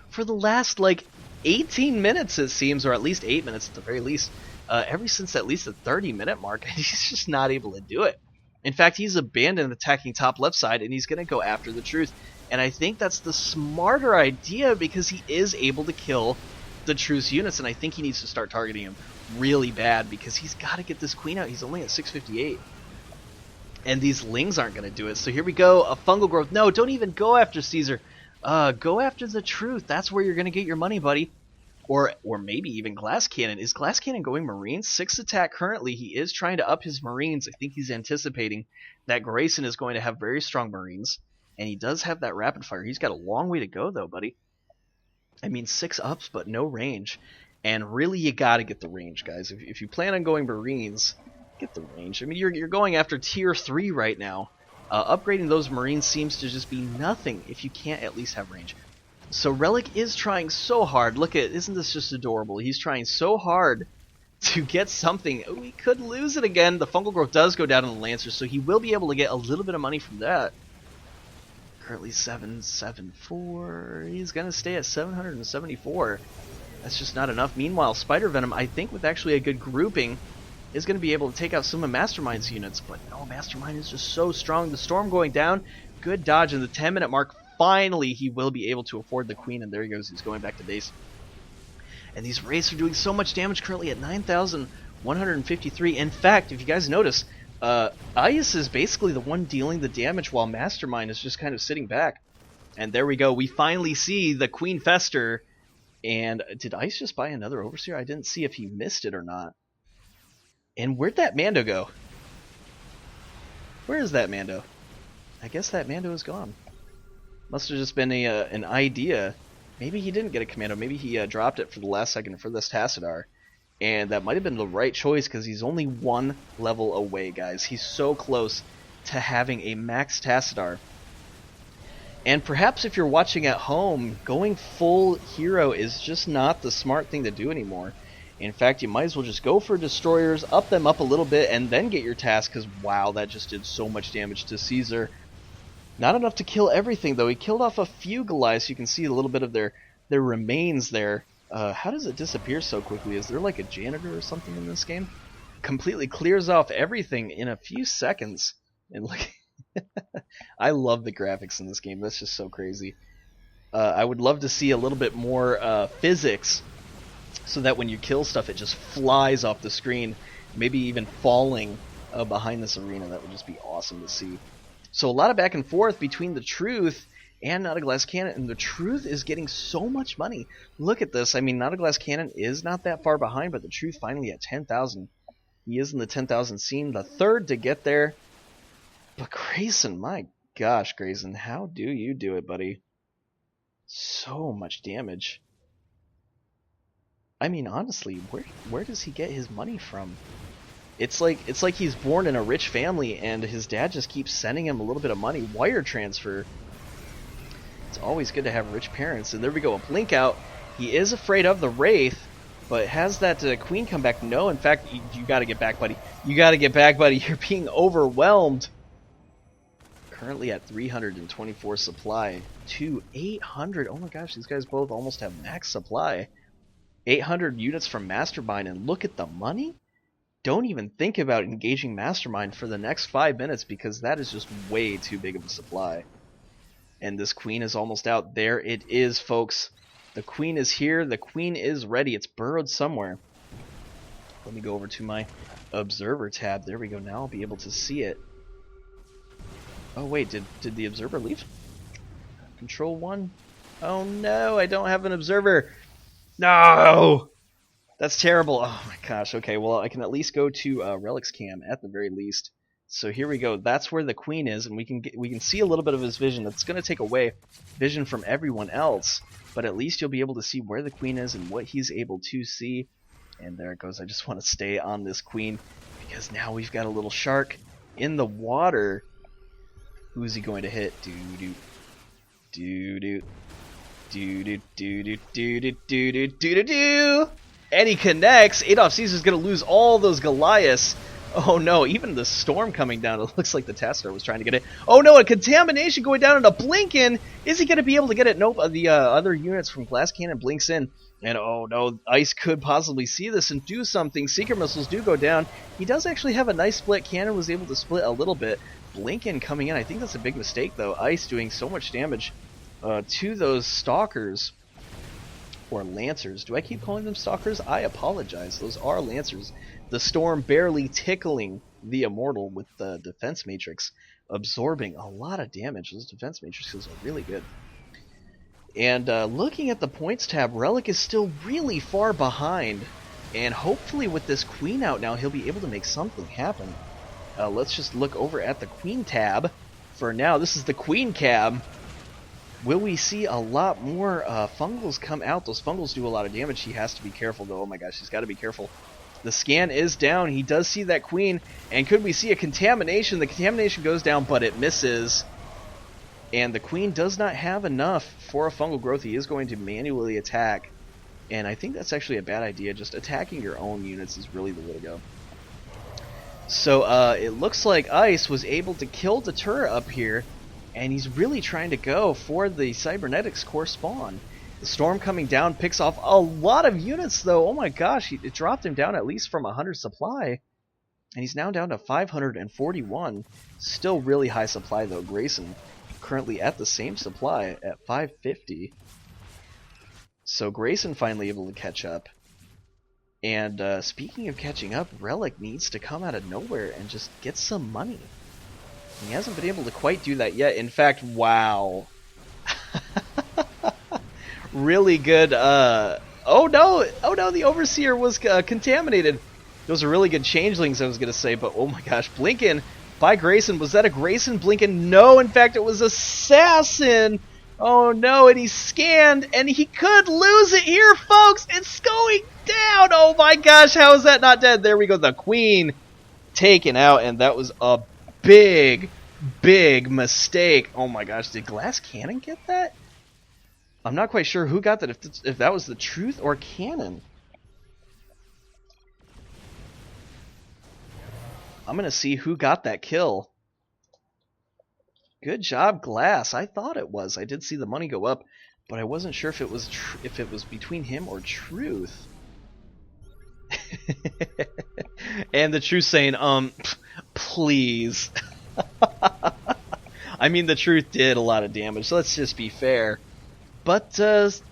for the last like 18 minutes, it seems, or at least 8 minutes at the very least, ever since at least the 30-minute mark. He's just not able to do it. In fact, he's abandoned attacking top left side, and he's going to go after the Truth. And I think that's the smarter idea because he is able to kill the Truth's units, and I think he needs to start targeting him really bad because he's got to get this queen out. He's only at 658. And these lings aren't going to do it. So here we go. A fungal growth. No, don't even go after Caesar. Go after the Truth. That's where you're going to get your money, buddy. Or maybe even GlassCannon. Is GlassCannon going Marines? 6 attack currently. He is trying to up his Marines. I think he's anticipating that Grayson is going to have very strong Marines. And he does have that rapid fire. He's got a long way to go, though, buddy. I mean, 6 ups, but no range. And really, you got to get the range, guys. If you plan on going Marines, get the range. I mean, you're going after tier 3 right now. Upgrading those Marines seems to just be nothing if you can't at least have range. So Relic is trying so hard. Look at, isn't this just adorable? He's trying so hard to get something. Oh, he could lose it again. The fungal growth does go down on the Lancer, so he will be able to get a little bit of money from that. Currently 774. He's going to stay at 774. That's just not enough. Meanwhile, Spidervenom, I think with actually a good grouping, is going to be able to take out some of Mastermind's units. But no, Mastermind is just so strong. The Storm going down. Good dodge in the 10-minute mark. Finally, he will be able to afford the Queen, and there he goes. He's going back to base. And these Wraiths are doing so much damage currently at 9,153. In fact, if you guys notice, Ice is basically the one dealing the damage while Mastermind is just kind of sitting back. And there we go. We finally see the Queen Fester. And did Ice just buy another Overseer? I didn't see if he missed it or not. And where'd that Mando go? Where is that Mando? I guess that Mando is gone. Must have just been an idea. Maybe he didn't get a commando. Maybe he dropped it for the last second for this Tassadar. And that might have been the right choice because he's only one level away, guys. He's so close to having a max Tassadar. And perhaps if you're watching at home, going full hero is just not the smart thing to do anymore. In fact, you might as well just go for destroyers, up them up a little bit, and then get your task because, wow, that just did so much damage to Caesar. Not enough to kill everything, though. He killed off a few Goliaths. You can see a little bit of their remains there. How does it disappear so quickly? Is there like a janitor or something in this game? Completely clears off everything in a few seconds. And look, I love the graphics in this game. That's just so crazy. I would love to see a little bit more physics so that when you kill stuff, it just flies off the screen. Maybe even falling behind this arena. That would just be awesome to see. So a lot of back and forth between the Truth and NotAGlassCannon, and the Truth is getting so much money. Look at this. I mean, NotAGlassCannon is not that far behind, but the Truth finally at 10,000. He is in the 10,000 scene, the third to get there. But Grayson, my gosh, Grayson, how do you do it, buddy? So much damage. I mean, honestly, where does he get his money from? It's like he's born in a rich family and his dad just keeps sending him a little bit of money, wire transfer. It's always good to have rich parents. And there we go, a blink out. He is afraid of the Wraith, but has that Queen come back? No, in fact, you got to get back, buddy. You got to get back, buddy. You're being overwhelmed. Currently at 324 supply to 800. Oh my gosh, these guys both almost have max supply. 800 units from Mastermind, and look at the money. Don't even think about engaging Mastermind for the next 5 minutes because that is just way too big of a supply. And this Queen is almost out. There it is, folks. The Queen is here. The Queen is ready. It's burrowed somewhere. Let me go over to my Observer tab. There we go. Now I'll be able to see it. Oh, wait. Did the Observer leave? Control 1? Oh, no. I don't have an Observer. No! That's terrible. Oh my gosh. Okay, well I can at least go to Relic's cam at the very least. So here we go. That's where the Queen is, and we can see a little bit of his vision. That's going to take away vision from everyone else, but at least you'll be able to see where the Queen is and what he's able to see. And there it goes. I just want to stay on this Queen because now we've got a little shark in the water. Who's he going to hit? Doo-doo. Doo-doo. Doo-doo. Doo-doo. Doo-doo. Doo-doo. Doo-doo. And he connects. AdolfCaesar's going to lose all those Goliaths. Oh no, even the Storm coming down. It looks like the Tassadar was trying to get it. Oh no, a contamination going down and a blink in. Is he going to be able to get it? Nope. The other units from Glass Cannon blinks in. And oh no, Ice could possibly see this and do something. Seeker missiles do go down. He does actually have a nice split. Cannon was able to split a little bit. Blink in coming in. I think that's a big mistake though. Ice doing so much damage to those Stalkers. Or Lancers. Do I keep calling them Stalkers? I apologize. Those are Lancers. The Storm barely tickling the Immortal with the Defense Matrix, absorbing a lot of damage. Those Defense Matrices are really good. And looking at the points tab, Relic is still really far behind. And hopefully with this Queen out now, he'll be able to make something happen. Let's just look over at the Queen tab. For now, this is the Queen cab. Will we see a lot more fungals come out? Those fungals do a lot of damage. He has to be careful, though. Oh my gosh, he's got to be careful. The scan is down. He does see that Queen. And could we see a contamination? The contamination goes down, but it misses. And the Queen does not have enough for a fungal growth. He is going to manually attack. And I think that's actually a bad idea. Just attacking your own units is really the way to go. So it looks like Ice was able to kill the turret up here, and he's really trying to go for the Cybernetics core spawn. The storm coming down picks off a lot of units, though. Oh my gosh, it dropped him down at least from 100 supply, and he's now down to 541. Still really high supply, though. Grayson currently at the same supply at 550. So Grayson finally able to catch up. And speaking of catching up, Relic needs to come out of nowhere and just get some money. He hasn't been able to quite do that yet. In fact, wow. Really good. Oh no, the Overseer was contaminated. Those are really good changelings, I was going to say, but oh my gosh, Blinken by Grayson. Was that a Grayson Blinken? No, in fact, it was Assassin. Oh no, and he scanned, and he could lose it here, folks. It's going down. Oh my gosh, how is that not dead? There we go, the Queen taken out, and that was a big mistake. Oh my gosh, did Glass Cannon get that? I'm not quite sure who got that, if that was the Truth or Cannon. I'm going to see who got that kill. Good job, Glass. I thought it was. I did see the money go up, but I wasn't sure if it was between him or Truth. And the Truth saying, please. I mean, the Truth did a lot of damage, so let's just be fair. But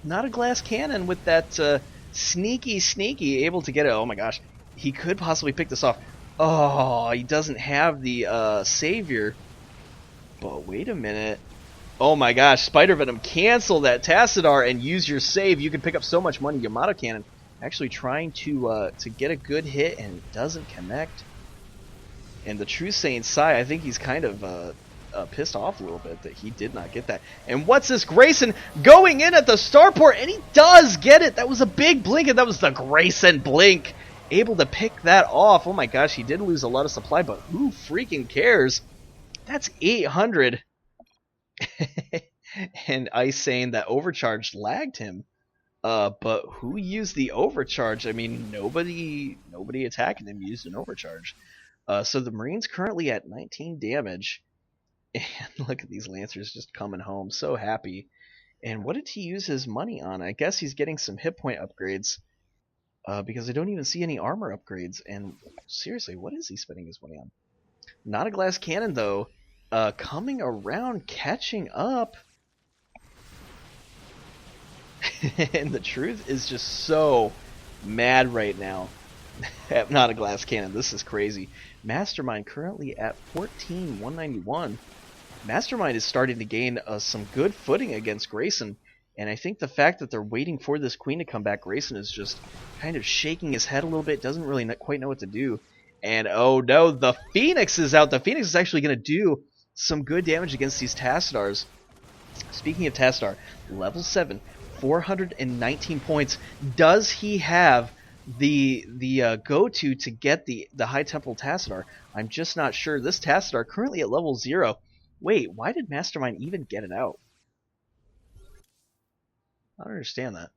not a Glass Cannon with that sneaky able to get it. Oh my gosh, he could possibly pick this off. Oh, he doesn't have the Savior. But wait a minute. Oh my gosh, Spidervenom, cancel that Tassadar and use your save. You can pick up so much money. Yamato Cannon actually trying to get a good hit, and it doesn't connect. And the True Saint Sai, I think he's kind of pissed off a little bit that he did not get that. And what's this? Grayson going in at the starport, and he does get it. That was a big blink, and that was the Grayson blink. Able to pick that off. Oh my gosh, he did lose a lot of supply, but who freaking cares? That's 800. And Ice saying that overcharge lagged him. But who used the overcharge? I mean, nobody attacking him used an overcharge. So the Marine's currently at 19 damage. And look at these Lancers just coming home, so happy. And what did he use his money on? I guess he's getting some hit point upgrades. Because I don't even see any armor upgrades. And seriously, what is he spending his money on? Not a Glass Cannon, though. Coming around, catching up. And the Truth is just so mad right now. Not a Glass Cannon. This is crazy. Mastermind currently at 14,191. Mastermind is starting to gain some good footing against Grayson. And I think the fact that they're waiting for this Queen to come back, Grayson is just kind of shaking his head a little bit. Doesn't really quite know what to do. And oh no, the Phoenix is out. The Phoenix is actually going to do some good damage against these Tassadars. Speaking of Tassadar, level 7, 419 points. Does he have the go-to to get the High Temple Tassadar? I'm just not sure. This Tassadar currently at level 0. Wait, why did Mastermind even get it out? I don't understand that.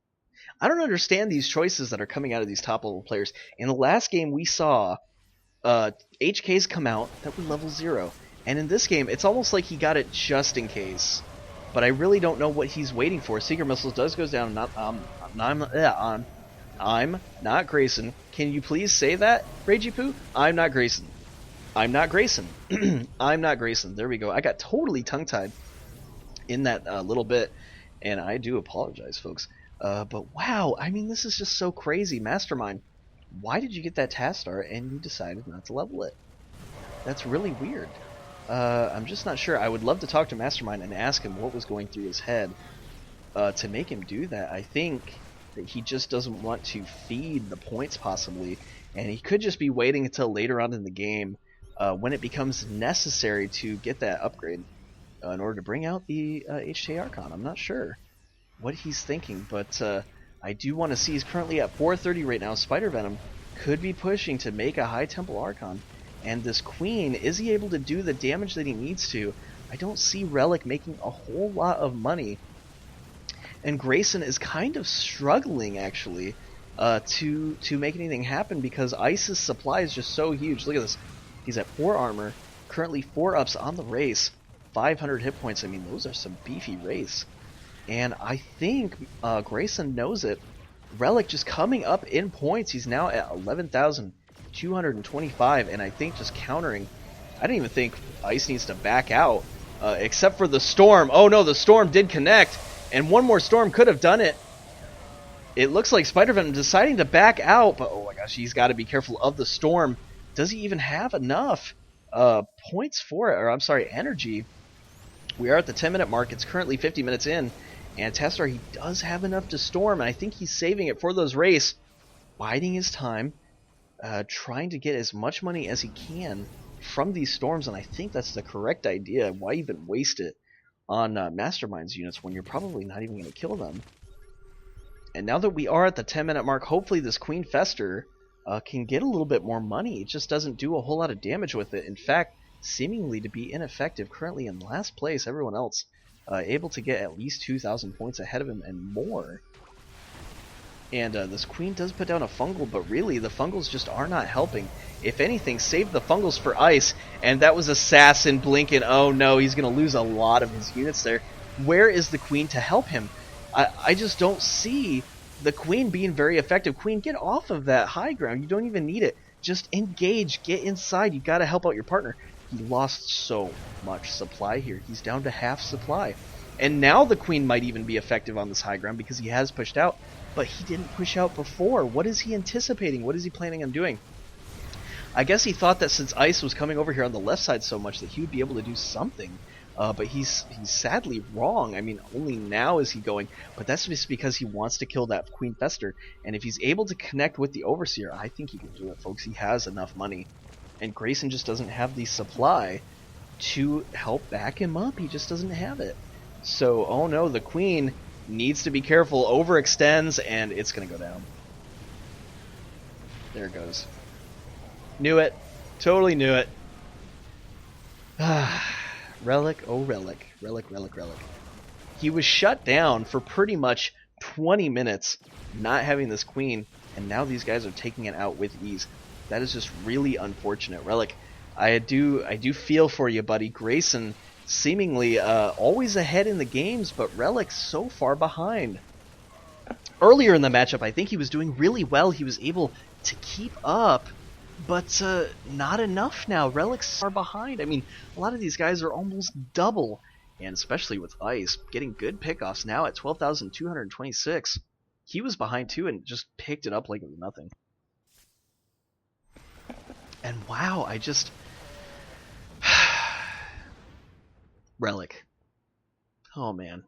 I don't understand these choices that are coming out of these top level players. In the last game we saw HKs come out that were level 0. And in this game, it's almost like he got it just in case. But I really don't know what he's waiting for. Secret Missiles does go down. I'm not Grayson. Can you please say that, Ragey Poo? I'm not Grayson. I'm not Grayson. I'm not Grayson. There we go. I got totally tongue-tied in that little bit. And I do apologize, folks. But wow, I mean, this is just so crazy. Mastermind, why did you get that Tassadar and you decided not to level it? That's really weird. I'm just not sure. I would love to talk to Mastermind and ask him what was going through his head to make him do that. I think that he just doesn't want to feed the points, possibly, and he could just be waiting until later on in the game when it becomes necessary to get that upgrade in order to bring out the HT Archon. I'm not sure what he's thinking, but I do want to see. He's currently at 430 right now. Spidervenom could be pushing to make a High Temple Archon. And this Queen, is he able to do the damage that he needs to? I don't see Relic making a whole lot of money. and Grayson is kind of struggling actually to make anything happen because Ice's supply is just so huge. Look at this. He's at 4 armor, currently 4 ups on the race, 500 hit points. I mean, those are some beefy race. And I think Grayson knows it. Relic just coming up in points. He's now at 11,225, and I think just countering. I don't even think Ice needs to back out, except for the storm. Oh no, the storm did connect, and one more storm could have done it. It looks like Spidervenom deciding to back out, but oh my gosh, he's got to be careful of the storm. Does he even have enough points for it? Or I'm sorry, energy. We are at the 10-minute mark. It's currently 50 minutes in. And TryHrd, he does have enough to storm, and I think he's saving it for those race, biding his time, trying to get as much money as he can from these storms, and I think that's the correct idea. Why even waste it on Mastermind's units when you're probably not even going to kill them? And now that we are at the 10-minute mark, hopefully this Queen Fester can get a little bit more money. It just doesn't do a whole lot of damage with it. In fact, seemingly to be ineffective, currently in last place, everyone else able to get at least 2,000 points ahead of him and more. And this Queen does put down a fungal, but really the fungals just are not helping. If anything, save the fungals for Ice, and that was Assassin blinking. Oh no, he's going to lose a lot of his units there. Where is the Queen to help him? I just don't see the Queen being very effective. Queen, get off of that high ground. You don't even need it. Just engage, get inside. You got to help out your partner. He lost so much supply here. He's down to half supply. And now the Queen might even be effective on this high ground because he has pushed out. But he didn't push out before. What is he anticipating? What is he planning on doing? I guess he thought that since Ice was coming over here on the left side so much that he would be able to do something. But he's sadly wrong. I mean, only now is he going. But that's just because he wants to kill that Queen Fester. And if he's able to connect with the Overseer, I think he can do it, folks. He has enough money. And Grayson just doesn't have the supply to help back him up. He just doesn't have it. So, oh no, the Queen needs to be careful. Overextends, and it's going to go down. There it goes. Knew it. Totally knew it. Relic, oh Relic. Relic, Relic, Relic. He was shut down for pretty much 20 minutes not having this Queen, and now these guys are taking it out with ease. That is just really unfortunate. Relic, I do feel for you, buddy. Grayson seemingly always ahead in the games, but Relic so far behind. Earlier in the matchup, I think he was doing really well. He was able to keep up, but not enough now. Relic's far behind. I mean, a lot of these guys are almost double, and especially with Ice, getting good pickoffs now at 12,226. He was behind too and just picked it up like it was nothing. And wow, I just... Relic. Oh man.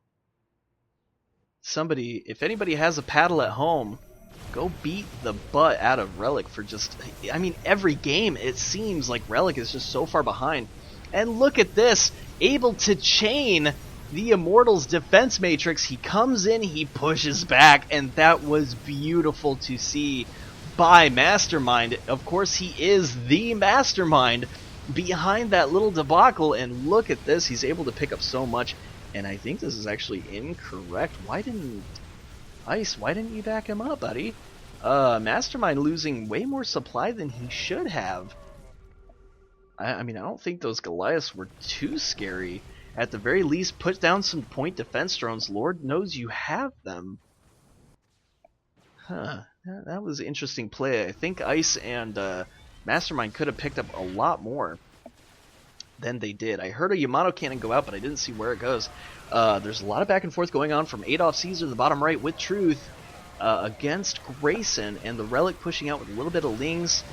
Somebody, if anybody has a paddle at home, go beat the butt out of Relic for just... I mean, every game it seems like Relic is just so far behind. And look at this, able to chain the Immortal's defense matrix. He comes in, he pushes back, and that was beautiful to see by Mastermind. Of course, he is the Mastermind behind that little debacle, and look at this, he's able to pick up so much. And I think this is actually incorrect. Why didn't Ice, why didn't you back him up, buddy? Mastermind losing way more supply than he should have. I mean, I don't think those Goliaths were too scary. At the very least, put down some point defense drones. Lord knows you have them. Huh. That was an interesting play. I think Ice and Mastermind could have picked up a lot more than they did. I heard a Yamato cannon go out, but I didn't see where it goes. There's a lot of back and forth going on from AdolfCaesar, the bottom right, with Truth against Grayson, and the Relic pushing out with a little bit of Lings.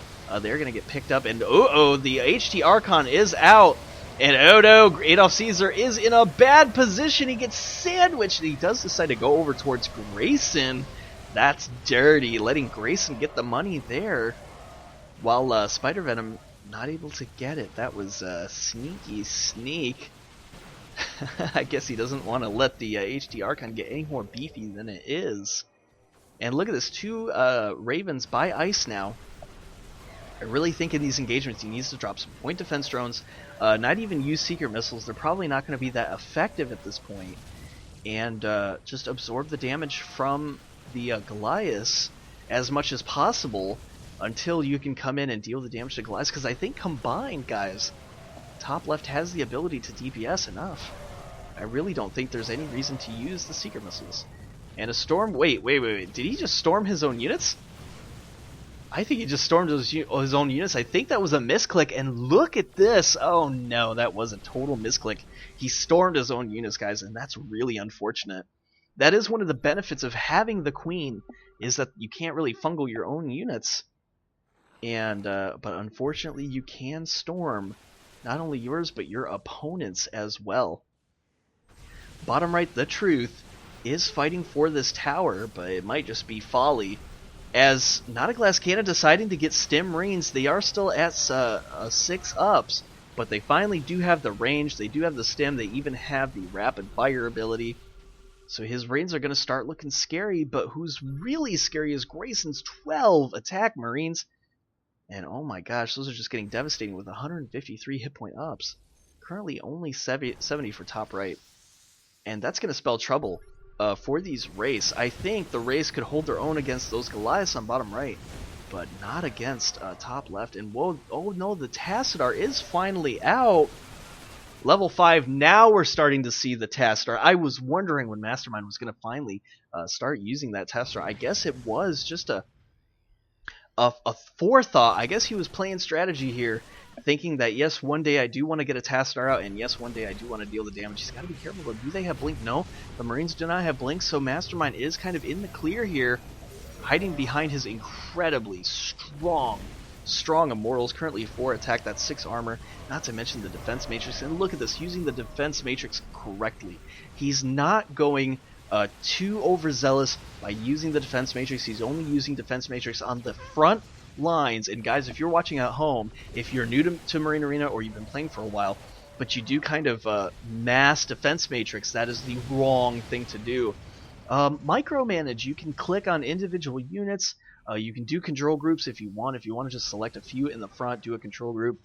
They're going to get picked up, and the HT Archon is out. And oh no, AdolfCaesar is in a bad position. He gets sandwiched, and he does decide to go over towards Grayson. That's dirty, letting Grayson get the money there, while Spidervenom not able to get it. That was sneaky sneak. I guess he doesn't want to let the HT Archon get any more beefy than it is. And look at this, 2 Ravens by Ice now. I really think in these engagements he needs to drop some point defense drones, not even use secret missiles. They're probably not going to be that effective at this point. and just absorb the damage from the Goliaths as much as possible until you can come in and deal the damage to Goliaths, because I think combined, guys, top left has the ability to DPS enough. I really don't think there's any reason to use the Seeker Missiles. And a Storm... Wait. Did he just storm his own units? I think he just stormed his own units. I think that was a misclick, and look at this. Oh no, that was a total misclick. He stormed his own units, guys, and that's really unfortunate. That is one of the benefits of having the Queen, is that you can't really fungal your own units. And but unfortunately, you can storm not only yours, but your opponents as well. Bottom right, the Truth is fighting for this tower, but it might just be folly. As NotAGlassCannon deciding to get Stim Marines, they are still at 6 ups, but they finally do have the range, they do have the Stim, they even have the Rapid Fire ability. So his Marines are going to start looking scary, but who's really scary is Grayson's 12 attack Marines. And oh my gosh, those are just getting devastating with 153 hit point ups. Currently only 70 for top right. And that's going to spell trouble for these Wraiths. I think the Wraiths could hold their own against those Goliaths on bottom right, but not against top left. And whoa, oh no, the Tassadar is finally out. Level 5, now we're starting to see the Tassadar. I was wondering when Mastermind was going to finally start using that Tassadar. I guess it was just a forethought. I guess he was playing strategy here, thinking that yes, one day I do want to get a Tassadar out, and yes, one day I do want to deal the damage. He's got to be careful, but do they have Blink? No, the Marines do not have Blink, so Mastermind is kind of in the clear here, hiding behind his incredibly strong Immortals, currently 4 attack, that's 6 armor, not to mention the defense matrix. And look at this, using the defense matrix correctly. He's not going too overzealous by using the defense matrix. He's only using defense matrix on the front lines. And guys, if you're watching at home, if you're new to Marine Arena or you've been playing for a while, but you do kind of mass defense matrix, that is the wrong thing to do. Micromanage, you can click on individual units. You can do control groups if you want. If you want to just select a few in the front, do a control group.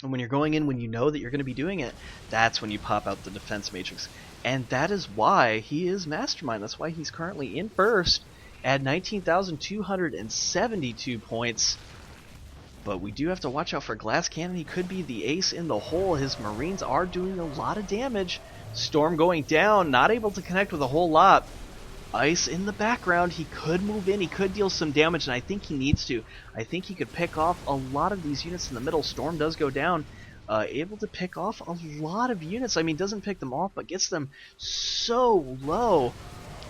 And when you're going in, when you know that you're going to be doing it, that's when you pop out the defense matrix. And that is why he is Mastermind. That's why he's currently in first at 19,272 points. But we do have to watch out for Glass Cannon. He could be the ace in the hole. His Marines are doing a lot of damage. Storm going down, not able to connect with a whole lot. Ice in the background, he could move in, he could deal some damage, and I think he needs to. I think he could pick off a lot of these units in the middle. Storm does go down, able to pick off a lot of units. I mean, doesn't pick them off, but gets them so low.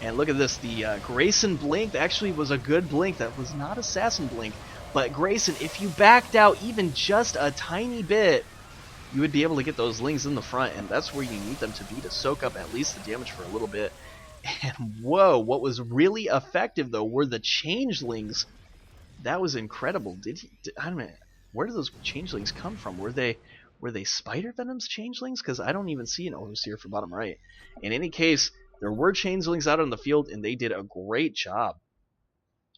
And look at this, the Grayson blink actually was a good blink. That was not Assassin blink, but Grayson, if you backed out even just a tiny bit, you would be able to get those lings in the front, and that's where you need them to be to soak up at least the damage for a little bit. And whoa, what was really effective though were the changelings. That was incredible. I don't know, where did those changelings come from? Were they Spidervenom's changelings? Because I don't even see an overseer for bottom right. In any case, there were changelings out on the field, and they did a great job.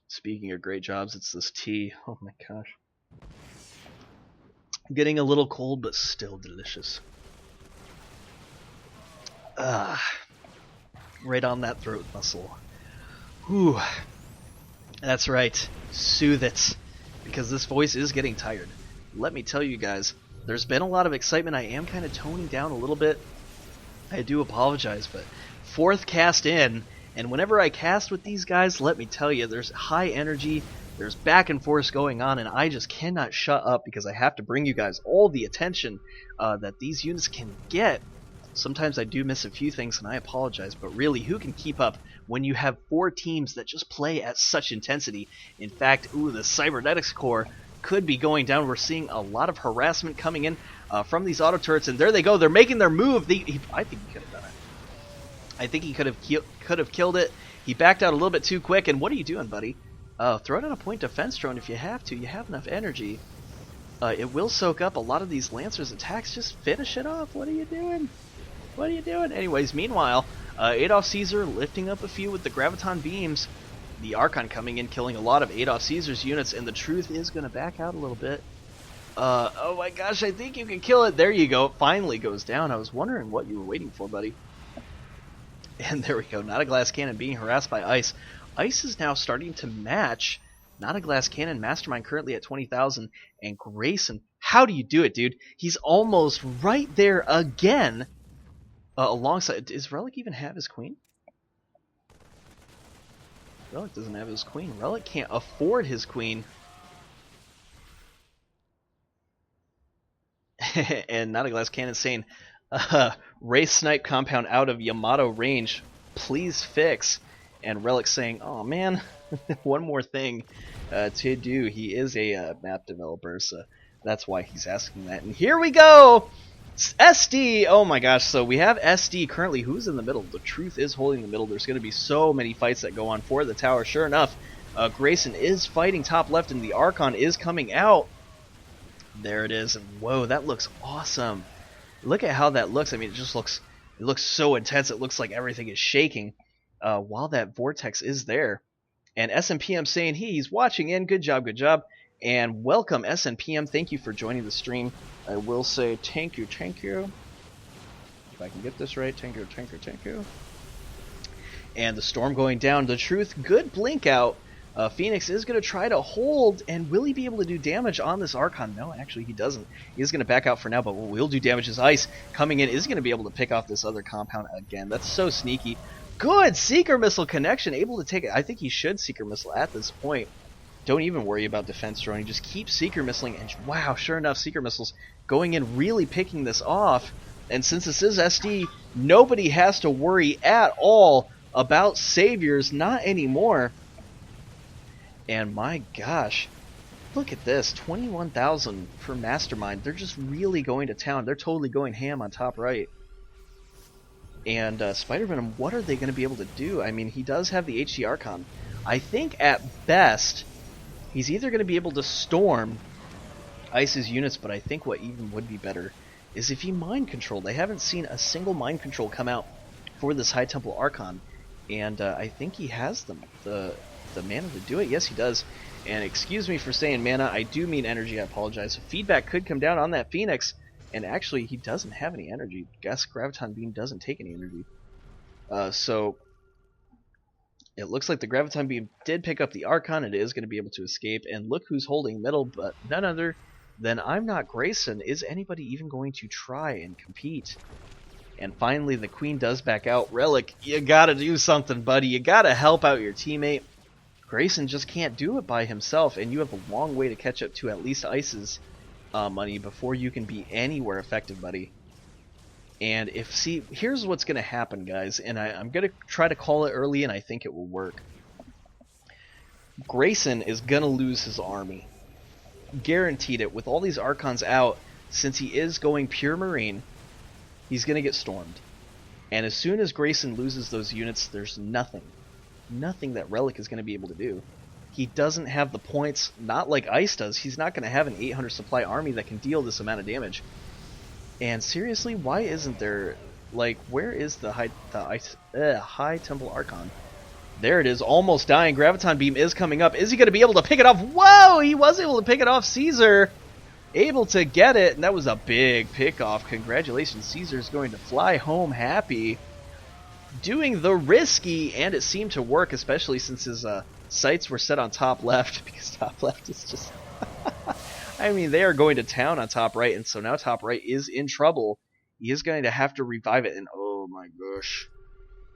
Speaking of great jobs, it's this tea. Oh my gosh. Getting a little cold, but still delicious. Right on that throat muscle. Whew. That's right. Soothe it. Because this voice is getting tired. Let me tell you guys, there's been a lot of excitement. I am kind of toning down a little bit. I do apologize, but 4th cast in, and whenever I cast with these guys, let me tell you, there's high energy, there's back and forth going on, and I just cannot shut up because I have to bring you guys all the attention that these units can get. Sometimes I do miss a few things, and I apologize, but really, who can keep up when you have 4 teams that just play at such intensity? In fact, the Cybernetics Corps could be going down. We're seeing a lot of harassment coming in from these auto turrets, and there they go. They're making their move. I think he could have done it. I think he could have killed it. He backed out a little bit too quick, and what are you doing, buddy? Throw down a point defense drone if you have to. You have enough energy. It will soak up a lot of these Lancers' attacks. Just finish it off. What are you doing? What are you doing? Anyways, meanwhile, AdolfCaesar lifting up a few with the Graviton beams. The Archon coming in, killing a lot of AdolfCaesar's units, and the Truth is going to back out a little bit. Oh my gosh, I think you can kill it. There you go. It finally goes down. I was wondering what you were waiting for, buddy. And there we go. NotAGlassCannon being harassed by Ice. Ice is now starting to match NotAGlassCannon. Mastermind currently at 20,000. And Grayson, how do you do it, dude? He's almost right there again. Alongside, does Relic even have his queen? Relic doesn't have his queen. Relic can't afford his queen. And NotAGlassCannon saying, Ray Snipe compound out of Yamato range, please fix. And Relic saying, oh man, one more thing to do. He is a map developer, so that's why he's asking that. And here we go! It's SD! Oh my gosh, so we have SD currently. Who's in the middle? The Truth is holding the middle. There's going to be so many fights that go on for the tower. Sure enough, Grayson is fighting top left, and the Archon is coming out. There it is. And whoa, that looks awesome. Look at how that looks. I mean, it looks so intense. It looks like everything is shaking while that vortex is there. And SNPM saying, hey, he's watching in. Good job, good job. And welcome, SNPM. Thank you for joining the stream. I will say thank you, thank you. If I can get this right, thank you, thank you, thank you. And the storm going down. The Truth, good blink out. Phoenix is going to try to hold, and will he be able to do damage on this Archon? No, actually he doesn't. He is going to back out for now, but what will do damage is Ice coming in is going to be able to pick off this other compound again. That's so sneaky. Good Seeker Missile connection, able to take it. I think he should Seeker Missile at this point. Don't even worry about defense drone. He just keeps Seeker Missiling, and wow, sure enough, Seeker Missiles going in, really picking this off. And since this is SD, nobody has to worry at all about Saviors, not anymore. And my gosh, look at this, 21,000 for Mastermind. They're just really going to town. They're totally going ham on top right. And Spidervenom, what are they going to be able to do? I mean, he does have the HD Archon. I think at best, he's either going to be able to storm Ice's units, but I think what even would be better is if he mind controlled. I haven't seen a single mind control come out for this High Temple Archon, and I think he has the mana to do it. Yes, he does. And excuse me for saying mana, I do mean energy. I apologize. So feedback could come down on that Phoenix, and actually he doesn't have any energy. Guess Graviton Beam doesn't take any energy. So it looks like the Graviton Beam did pick up the Archon. It is going to be able to escape. And look who's holding middle, but none other than Imnotgrayson. Is anybody even going to try and compete? And finally, the Queen does back out. Relic, you gotta do something, buddy. You gotta help out your teammate. Grayson just can't do it by himself, and you have a long way to catch up to at least Ice's money before you can be anywhere effective, buddy. And here's what's going to happen, guys, and I'm going to try to call it early, and I think it will work. Grayson is going to lose his army. Guaranteed it. With all these Archons out, since he is going pure Marine, he's going to get stormed. And as soon as Grayson loses those units, there's nothing that Relic is going to be able to do. He doesn't have the points, not like Ice does. He's not going to have an 800 supply army that can deal this amount of damage. And seriously, why isn't there, like, where is the High Temple Archon? There it is, almost dying. Graviton Beam is coming up. Is he going to be able to pick it off? Whoa, he was able to pick it off. Caesar able to get it, and that was a big pick off. Congratulations, Caesar's going to fly home happy. Doing the risky, and it seemed to work, especially since his sights were set on top left, because top left is just... I mean, they are going to town on top right, and so now top right is in trouble. He is going to have to revive it, and oh my gosh.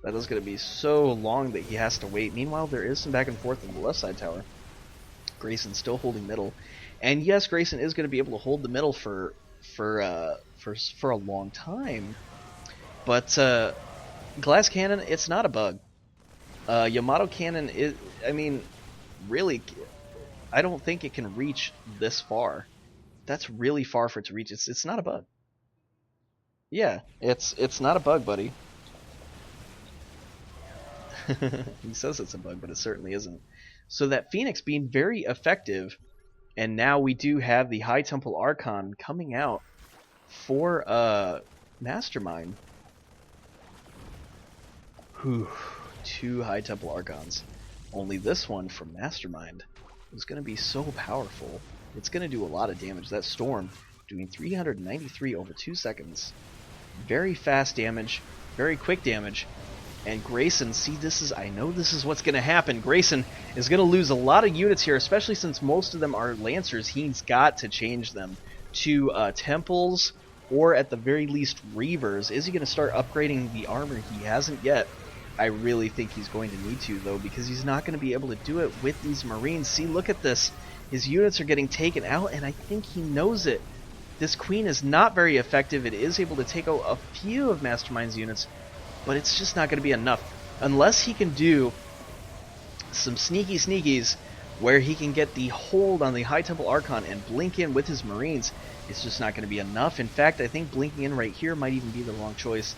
That is going to be so long that he has to wait. Meanwhile, there is some back and forth in the left side tower. Grayson still holding middle. And yes, Grayson is going to be able to hold the middle for a long time. But Glass Cannon, it's not a bug. Yamato Cannon is, I mean, really, I don't think it can reach this far. That's really far for it to reach. It's not a bug. Yeah, it's not a bug, buddy. He says it's a bug, but it certainly isn't. So that Phoenix being very effective, and now we do have the High Temple Archon coming out for Mastermind. Whew, 2 High Temple Archons. Only this one from Mastermind is going to be so powerful. It's going to do a lot of damage. That Storm doing 393 over 2 seconds. Very fast damage, very quick damage. And Grayson, see, I know this is what's going to happen. Grayson is going to lose a lot of units here, especially since most of them are Lancers. He's got to change them to Temples, or at the very least Reavers. Is he going to start upgrading the armor? He hasn't yet. I really think he's going to need to, though, because he's not going to be able to do it with these Marines. See, look at this. His units are getting taken out, and I think he knows it. This Queen is not very effective. It is able to take out a few of Mastermind's units, but it's just not going to be enough. Unless he can do some sneaky sneakies where he can get the hold on the High Temple Archon and blink in with his Marines, it's just not going to be enough. In fact, I think blinking in right here might even be the wrong choice.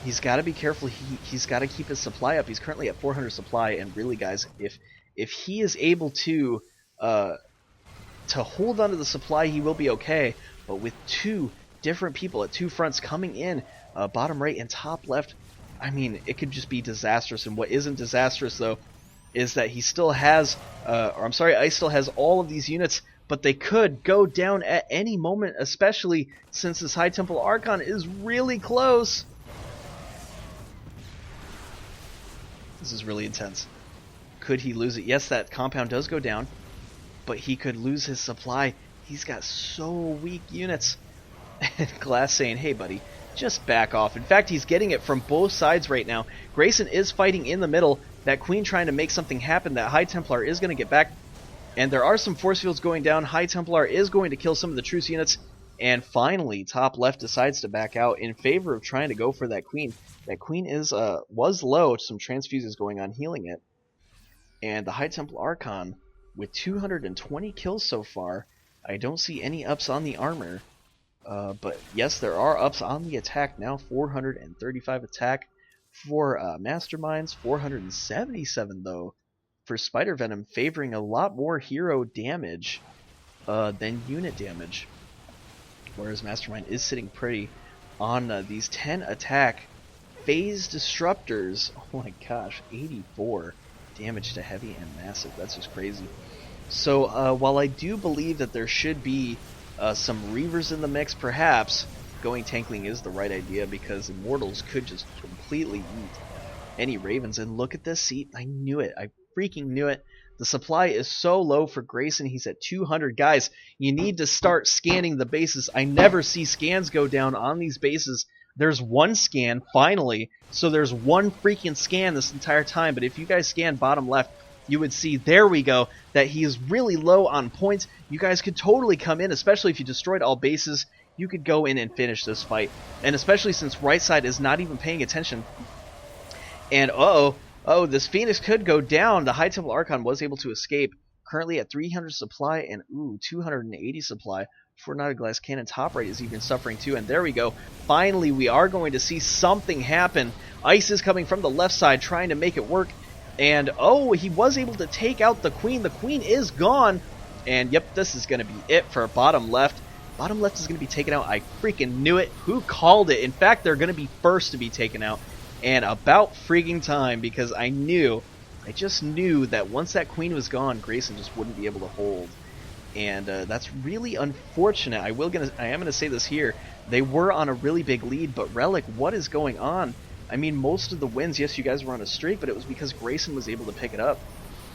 He's got to be careful. He's got to keep his supply up. He's currently at 400 supply, and really, guys, if he is able to hold onto the supply, he will be okay. But with two different people at two fronts coming in, bottom right and top left, I mean, it could just be disastrous. And what isn't disastrous, though, is that he still has, ICE still has all of these units, but they could go down at any moment, especially since this High Temple Archon is really close. This is really intense. Could he lose it? Yes, that compound does go down, but he could lose his supply. He's got so weak units. And Glass saying, hey buddy, just back off. In fact, he's getting it from both sides right now. Grayson is fighting in the middle. That Queen trying to make something happen. That High Templar is going to get back. And there are some force fields going down. High Templar is going to kill some of the truce units. And finally, top left decides to back out in favor of trying to go for that Queen. That Queen was low. Some transfuses going on, healing it. And the High Temple Archon, with 220 kills so far, I don't see any ups on the armor. But yes, there are ups on the attack now. 435 attack for Masterminds, 477 though for Spidervenom, favoring a lot more hero damage than unit damage. Whereas Mastermind is sitting pretty on these 10 attack phase disruptors. Oh my gosh, 84 damage to heavy and massive. That's just crazy. So while I do believe that there should be some Reavers in the mix, perhaps going tankling is the right idea, because Immortals could just completely eat any Ravens. And look at this. See, I knew it. I freaking knew it. The supply is so low for Grayson. He's at 200. Guys, you need to start scanning the bases. I never see scans go down on these bases. There's one scan, finally. So there's one freaking scan this entire time. But if you guys scan bottom left, you would see, there we go, that he is really low on points. You guys could totally come in, especially if you destroyed all bases. You could go in and finish this fight. And especially since right side is not even paying attention. And this Phoenix could go down. The High Temple Archon was able to escape. Currently at 300 supply and 280 supply. For NotAGlassCannon, top right is even suffering too. And there we go. Finally, we are going to see something happen. Ice is coming from the left side, trying to make it work. And he was able to take out the Queen. The Queen is gone. And yep, this is going to be it for bottom left. Bottom left is going to be taken out. I freaking knew it. Who called it? In fact, they're going to be first to be taken out. And about freaking time, because I just knew that once that Queen was gone, Grayson just wouldn't be able to hold. And that's really unfortunate. I am gonna say this here. They were on a really big lead, but Relic, what is going on? I mean, most of the wins, yes, you guys were on a streak, but it was because Grayson was able to pick it up.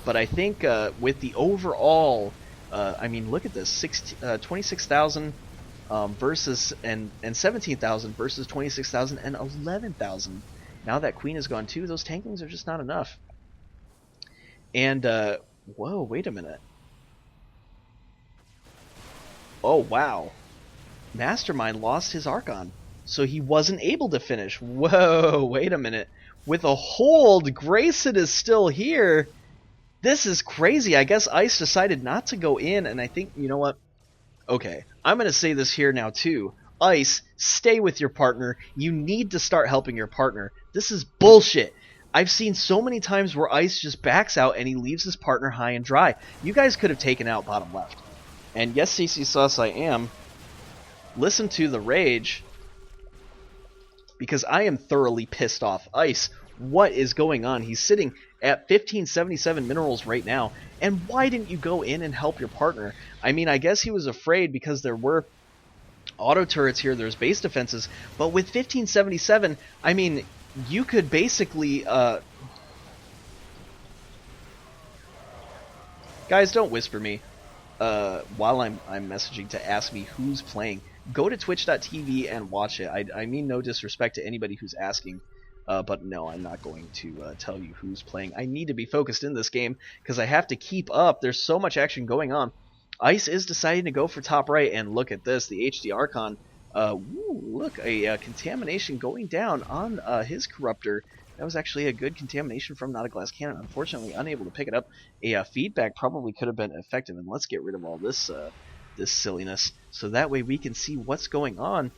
But I think with the overall, I mean, look at this: 26,000 versus and 17,000 versus 26,000 and 11,000. Now that Queen is gone too, those tanklings are just not enough. And whoa, wait a minute. Oh wow, Mastermind lost his Archon, so he wasn't able to finish. Whoa, wait a minute. With a hold, Grayson is still here. This is crazy. I guess Ice decided not to go in, and I think, you know what? Okay, I'm going to say this here now too. Ice, stay with your partner. You need to start helping your partner. This is bullshit. I've seen so many times where Ice just backs out and he leaves his partner high and dry. You guys could have taken out bottom left. And yes, CC Sauce, I am. Listen to the rage, because I am thoroughly pissed off. Ice, what is going on? He's sitting at 1577 minerals right now. And why didn't you go in and help your partner? I mean, I guess he was afraid because there were auto turrets here, there's base defenses, but with 1577, I mean, you could basically, guys, don't whisper me while I'm messaging to ask me who's playing. Go to twitch.tv and watch it. I mean no disrespect to anybody who's asking, but no, I'm not going to tell you who's playing. I need to be focused in this game because I have to keep up. There's so much action going on. Ice is deciding to go for top right, and look at this, the HD Archon. Look, a contamination going down on his Corruptor. That was actually a good contamination from NotAGlassCannon. Unfortunately, unable to pick it up. A feedback probably could have been effective, and let's get rid of all this this silliness, so that way we can see what's going on.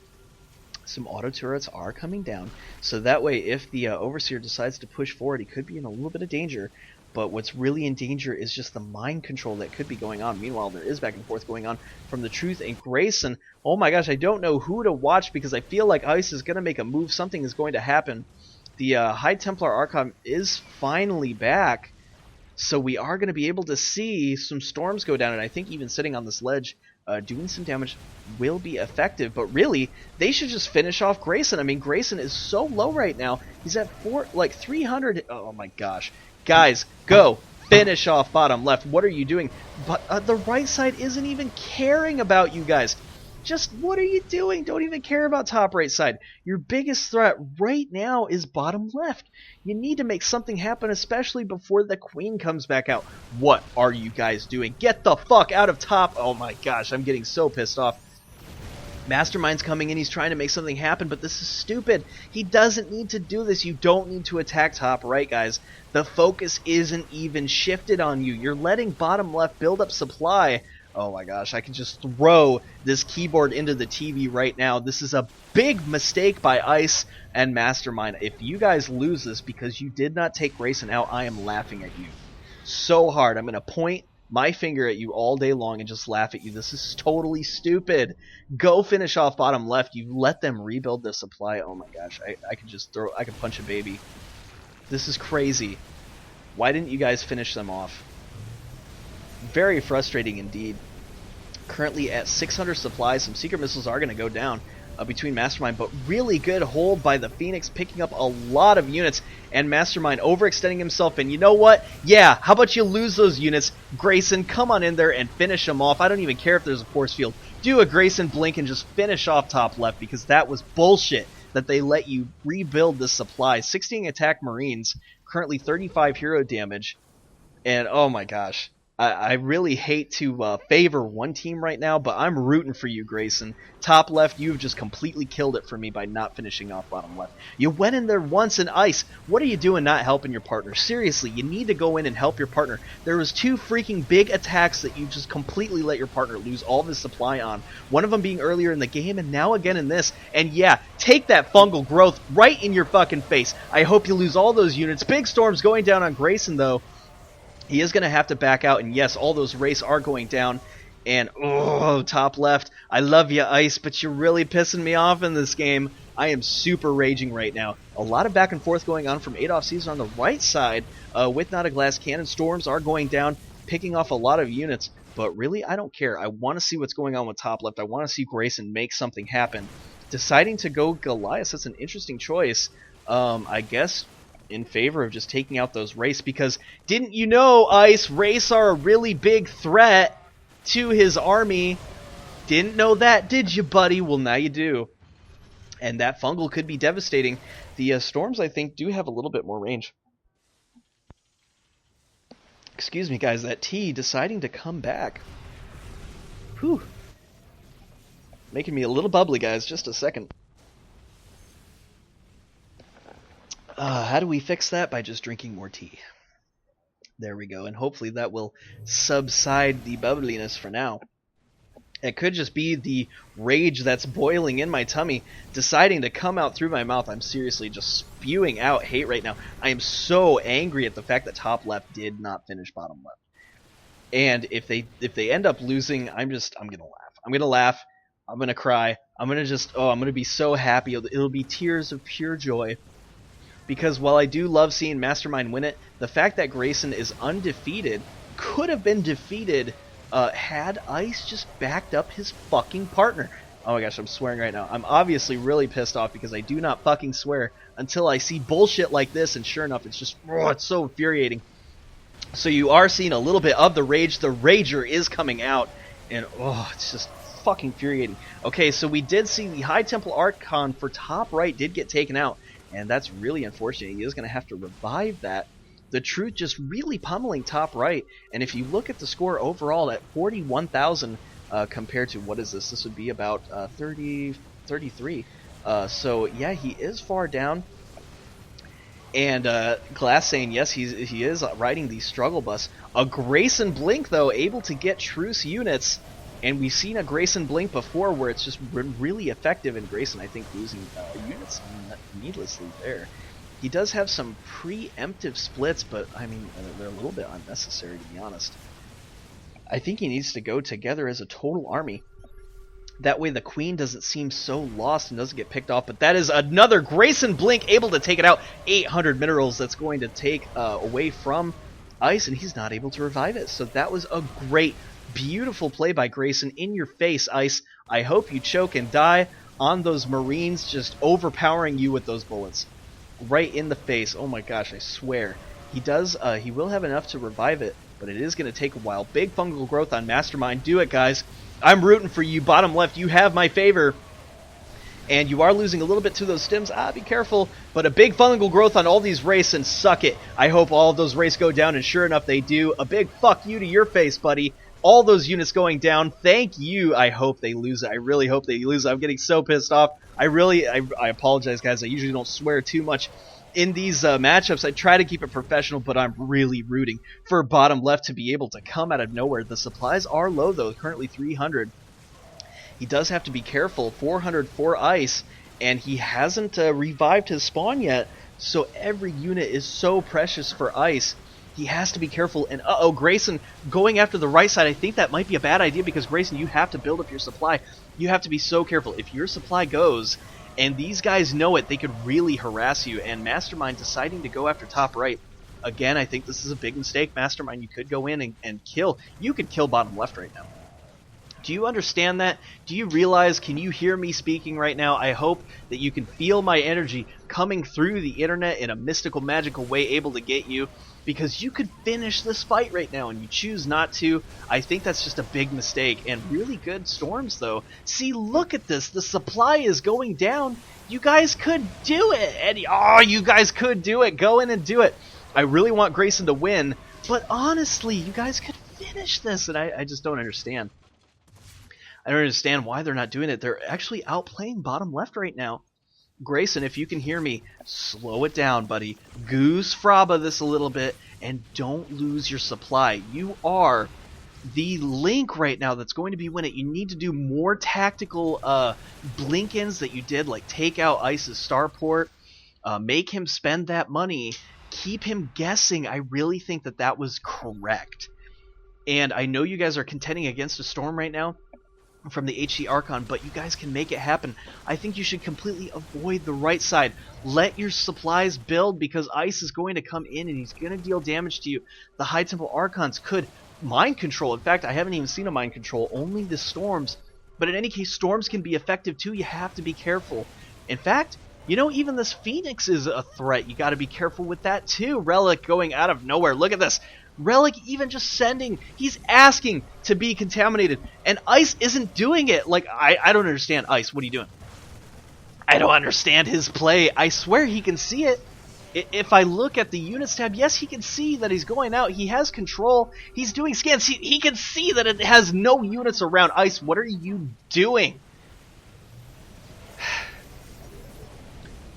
Some auto turrets are coming down, so that way if the Overseer decides to push forward, he could be in a little bit of danger. But what's really in danger is just the mind control that could be going on. Meanwhile, there is back and forth going on from the Truth and Grayson. Oh my gosh, I don't know who to watch because I feel like Ice is going to make a move. Something is going to happen. The High Templar Archon is finally back, so we are going to be able to see some storms go down, and I think even sitting on this ledge doing some damage will be effective. But really, they should just finish off Grayson. I mean, Grayson is so low right now. He's at 300. Oh my gosh. Guys, go. Finish off bottom left. What are you doing? But the right side isn't even caring about you guys. Just what are you doing? Don't even care about top right side. Your biggest threat right now is bottom left. You need to make something happen, especially before the queen comes back out. What are you guys doing? Get the fuck out of top. Oh my gosh, I'm getting so pissed off. Mastermind's coming in, he's trying to make something happen, but this is stupid. He doesn't need to do this. You don't need to attack top right, guys. The focus isn't even shifted on you. You're letting bottom left build up supply. Oh my gosh, I can just throw this keyboard into the TV right now. This is a big mistake by Ice and Mastermind. If you guys lose this because you did not take Grayson out, I am laughing at you so hard. I'm going to point my finger at you all day long and just laugh at you. This is totally stupid. Go finish off bottom left. You let them rebuild the supply. Oh my gosh, I could just throw, I could punch a baby. This is crazy. Why didn't you guys finish them off? Very frustrating indeed. Currently at 600 supplies, some secret missiles are going to go down between Mastermind, but really good hold by the Phoenix, picking up a lot of units, and Mastermind overextending himself. And you know what? Yeah, how about you lose those units? Grayson, come on in there and finish them off. I don't even care if there's a force field. Do a Grayson blink and just finish off top left, because that was bullshit that they let you rebuild this supply. 16 attack Marines, currently 35 hero damage, and oh my gosh. I really hate to favor one team right now, but I'm rooting for you, Grayson. Top left, you've just completely killed it for me by not finishing off bottom left. You went in there once in Ice. What are you doing not helping your partner? Seriously, you need to go in and help your partner. There was 2 freaking big attacks that you just completely let your partner lose all of his supply on. One of them being earlier in the game, and now again in this. And yeah, take that fungal growth right in your fucking face. I hope you lose all those units. Big storms going down on Grayson, though. He is going to have to back out, and yes, all those race are going down. And, oh, top left, I love you, Ice, but you're really pissing me off in this game. I am super raging right now. A lot of back and forth going on from AdolfCaesar on the right side with NotAGlassCannon. Storms are going down, picking off a lot of units. But really, I don't care. I want to see what's going on with top left. I want to see Grayson make something happen. Deciding to go Goliath, that's an interesting choice. I guess in favor of just taking out those Race, because didn't you know, Ice, Race are a really big threat to his army? Didn't know that, did you, buddy? Well, now you do. And that fungal could be devastating. The storms, I think, do have a little bit more range. Excuse me, guys, that tea deciding to come back. Whew. Making me a little bubbly, guys, just a second. How do we fix that? By just drinking more tea. There we go, and hopefully that will subside the bubbliness for now. It could just be the rage that's boiling in my tummy, deciding to come out through my mouth. I'm seriously just spewing out hate right now. I am so angry at the fact that top left did not finish bottom left. And if they end up losing, I'm gonna laugh. I'm gonna laugh. I'm gonna cry. I'm gonna be so happy. It'll be tears of pure joy. Because while I do love seeing Mastermind win it, the fact that Grayson is undefeated, could have been defeated had Ice just backed up his fucking partner. Oh my gosh, I'm swearing right now. I'm obviously really pissed off because I do not fucking swear until I see bullshit like this, and sure enough, it's just, oh, it's so infuriating. So you are seeing a little bit of the rage. The Rager is coming out, and oh, it's just fucking infuriating. Okay, so we did see the High Temple Archon for top right did get taken out, and that's really unfortunate. He is going to have to revive that. The Truth just really pummeling top right, and if you look at the score overall at 41,000 compared to, what is this? This would be about 33. So yeah, he is far down. And Glass saying yes, he is riding the struggle bus. A Grayson Blink though, able to get truce units, and we've seen a Grayson Blink before where it's just really effective. And Grayson, I think, losing units needlessly there. He does have some preemptive splits, but I mean they're a little bit unnecessary, to be honest. I think he needs to go together as a total army. That way the queen doesn't seem so lost and doesn't get picked off. But that is another Grayson Blink able to take it out. 800 minerals that's going to take away from Ice, and he's not able to revive it. So that was a great, beautiful play by Grayson. In your face, Ice. I hope you choke and die on those Marines just overpowering you with those bullets. Right in the face. Oh my gosh, I swear. He will have enough to revive it, but it is going to take a while. Big fungal growth on Mastermind. Do it, guys. I'm rooting for you. Bottom left, you have my favor. And you are losing a little bit to those stims. Be careful. But a big fungal growth on all these race, and suck it. I hope all of those race go down, and sure enough, they do. A big fuck you to your face, buddy. All those units going down. Thank you. I hope they lose it. I really hope they lose it. I'm getting so pissed off. I apologize, guys. I usually don't swear too much in these matchups. I try to keep it professional, but I'm really rooting for bottom left to be able to come out of nowhere. The supplies are low, though, currently 300. He does have to be careful. 400 for Ice, and he hasn't revived his spawn yet, so every unit is so precious for Ice. He has to be careful, and Grayson going after the right side. I think that might be a bad idea because, Grayson, you have to build up your supply. You have to be so careful. If your supply goes, and these guys know it, they could really harass you. And Mastermind deciding to go after top right. Again, I think this is a big mistake. Mastermind, you could go in and kill. You could kill bottom left right now. Do you understand that? Do you realize, can you hear me speaking right now? I hope that you can feel my energy coming through the internet in a mystical, magical way, able to get you. Because you could finish this fight right now, and you choose not to. I think that's just a big mistake. And really good storms, though. See, look at this. The supply is going down. You guys could do it. And, you guys could do it. Go in and do it. I really want Grayson to win. But honestly, you guys could finish this. And I just don't understand. I don't understand why they're not doing it. They're actually outplaying bottom left right now. Grayson, if you can hear me, slow it down, buddy. Goose Fraba this a little bit, and don't lose your supply. You are the link right now that's going to be winning. You need to do more tactical blink-ins that you did, like take out Ice's starport, make him spend that money, keep him guessing. I really think that was correct. And I know you guys are contending against a storm right now from the HC Archon, but you guys can make it happen. I think you should completely avoid the right side. Let your supplies build, because Ice is going to come in and he's going to deal damage to you. The High Temple Archons could mind control. In fact, I haven't even seen a mind control, only the storms. But in any case, storms can be effective too. You have to be careful. In fact, you know, even this Phoenix is a threat. You got to be careful with that too. Relic going out of nowhere. Look at this. Relic even just sending, he's asking to be contaminated, and Ice isn't doing it. Like, I don't understand. Ice, what are you doing? I don't understand his play. I swear he can see it. If I look at the units tab, yes, he can see that he's going out. He has control. He's doing scans. He can see that it has no units around. Ice, what are you doing?